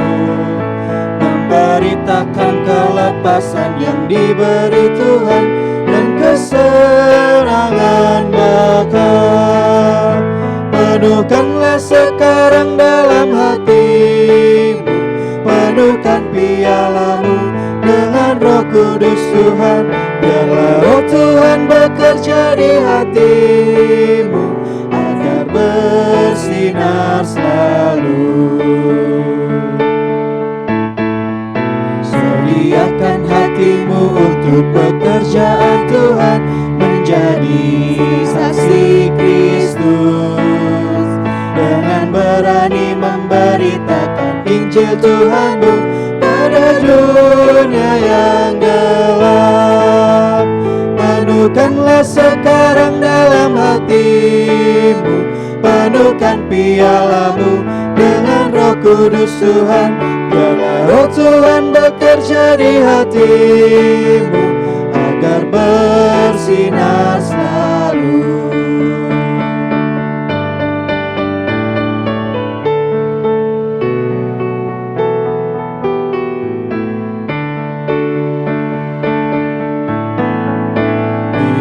S1: memberitakan kelepasan yang diberi Tuhan dan keserangan bakal. Penuhkanlah sekarang dalam hatimu, penuhkan pialamu dengan Roh Kudus Tuhan. Biarlah Roh Tuhan bekerja di hatimu agar bersinar selalu. Sedia Siapkan hatimu untuk pekerjaan Tuhan, menjadi saksi Kristus, dengan berani memberitakan Injil Tuhanmu pada dunia yang gelap. Penuhkanlah sekarang dalam hatimu, penuhkan pialamu dengan Roh Kudus Tuhan. Biarlah Roh Tuhan bekerja di hatimu agar bersinar selalu.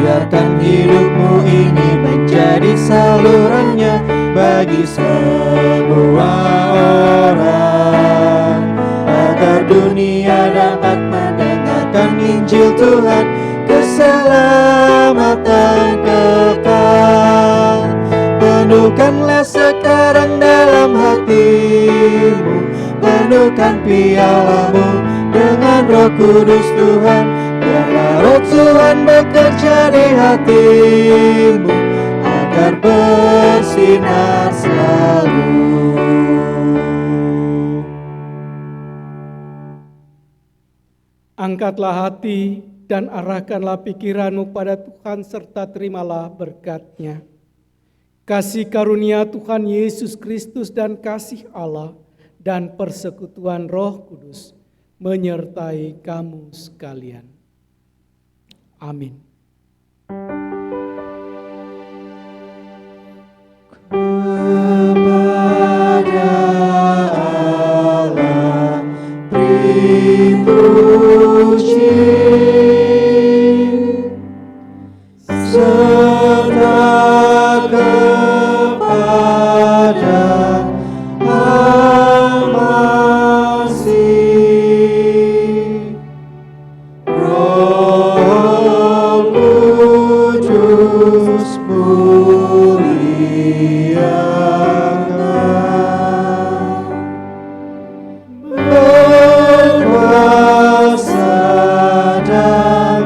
S1: Biarkan hidupmu ini menjadi salurannya bagi semua orang, agar dunia dapat mendengarkan Injil Tuhan, keselamatan kekal. Penuhkanlah sekarang dalam hatimu, penuhkan pialamu dengan Roh Kudus Tuhan. Biarlah Roh Tuhan bekerja di hatimu agar bersinar selalu.
S2: Angkatlah hati dan arahkanlah pikiranmu pada Tuhan serta terimalah berkat-Nya. Kasih karunia Tuhan Yesus Kristus dan kasih Allah dan persekutuan Roh Kudus menyertai kamu sekalian. Amin.
S1: Kepada Allah puji, serta kepada Al-Masih, Roh Kudus muliakan, berkuasa dan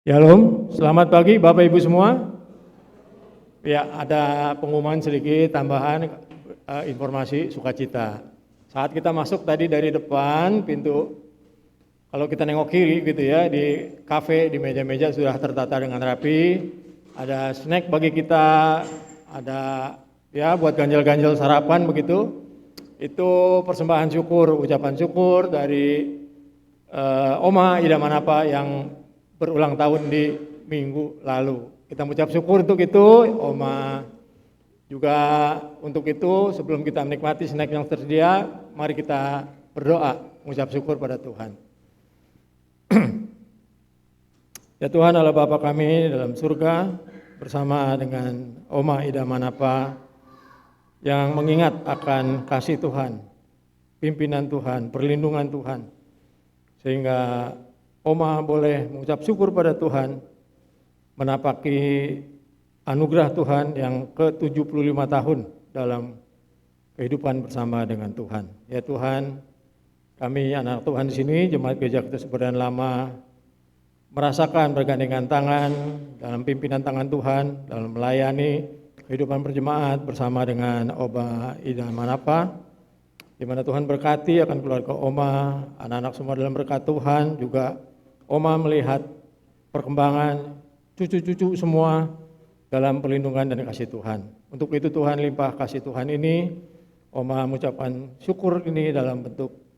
S5: Shalom, selamat pagi Bapak Ibu semua. Ya, ada pengumuman sedikit tambahan informasi sukacita. Saat kita masuk tadi dari depan pintu, kalau kita nengok kiri gitu ya, di kafe, di meja-meja sudah tertata dengan rapi. Ada snack bagi kita, ada ya buat ganjal-ganjal sarapan begitu. Itu persembahan syukur, ucapan syukur dari Oma Ida Manapa yang berulang tahun di minggu lalu. Kita mengucap syukur untuk itu, Oma. Juga untuk itu, sebelum kita menikmati snack yang tersedia, mari kita berdoa, mengucap syukur pada Tuhan. Ya Tuhan Allah Bapa kami dalam surga, bersama dengan Oma Ida Manapa, yang mengingat akan kasih Tuhan, pimpinan Tuhan, perlindungan Tuhan, sehingga Oma boleh mengucap syukur pada Tuhan, menapaki anugerah Tuhan yang ke-75 tahun dalam kehidupan bersama dengan Tuhan. Ya Tuhan, kami anak Tuhan di sini, Jemaat Gereja Kristus Persekutuan Lama, merasakan bergandengan tangan dalam pimpinan tangan Tuhan, dalam melayani kehidupan berjemaat bersama dengan Oba Ida Manapa, di mana Tuhan berkati akan keluarga Oma, anak-anak semua dalam berkat Tuhan, juga Oma melihat perkembangan cucu-cucu semua dalam perlindungan dan kasih Tuhan. Untuk itu Tuhan limpah kasih Tuhan ini, Oma mengucapkan syukur ini dalam bentuk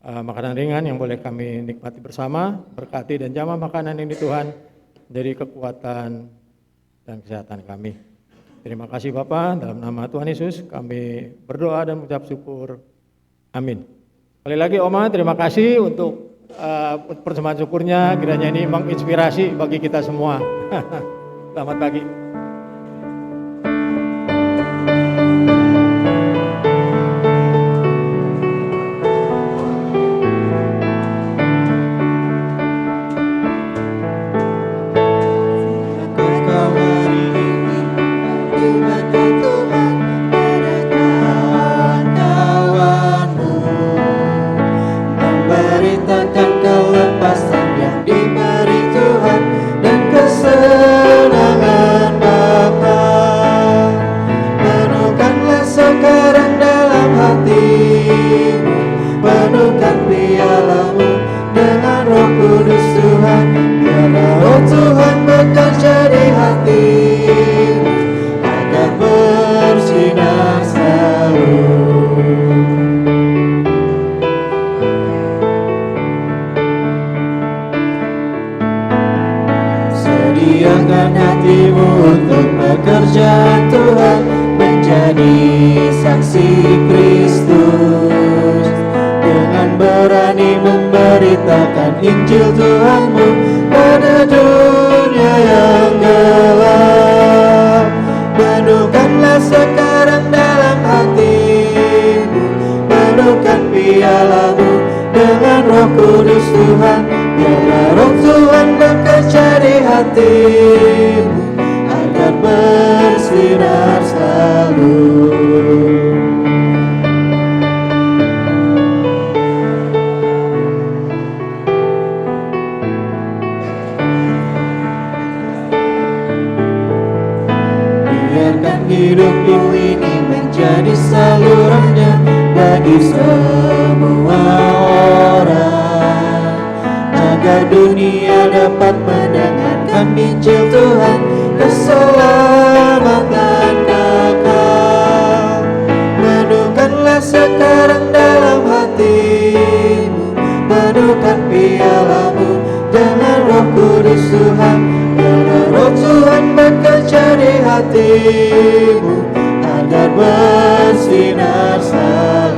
S5: makanan ringan yang boleh kami nikmati bersama. Berkati dan jamah makanan ini Tuhan dari kekuatan dan kesehatan kami. Terima kasih Bapak, dalam nama Tuhan Yesus kami berdoa dan mengucap syukur. Amin. Sekali lagi Oma, terima kasih untuk persembahan syukurnya, kiranya ini menginspirasi bagi kita semua. Selamat pagi.
S1: Sediakan hatimu untuk pekerjaan Tuhan, menjadi saksi Kristus, dengan berani memberitakan Injil Tuhanmu pada dunia yang gelap. Penuhkanlah sekarang dalam hatimu, penuhkan pialamu dengan Roh Kudus Tuhan. Biarlah Roh Tuhan bekerja di hatimu agar bersinar selalu. Biarkan hidupmu ini menjadi salurannya bagi semua orang, agar dunia dapat mendengarkan Injil Tuhan, keselamatan kekal. Penuhkanlah sekarang dalam hatimu, penuhkan pialamu dengan Roh Kudus Tuhan. Biarlah Roh Tuhan bekerja di hatimu agar bersinar selalu.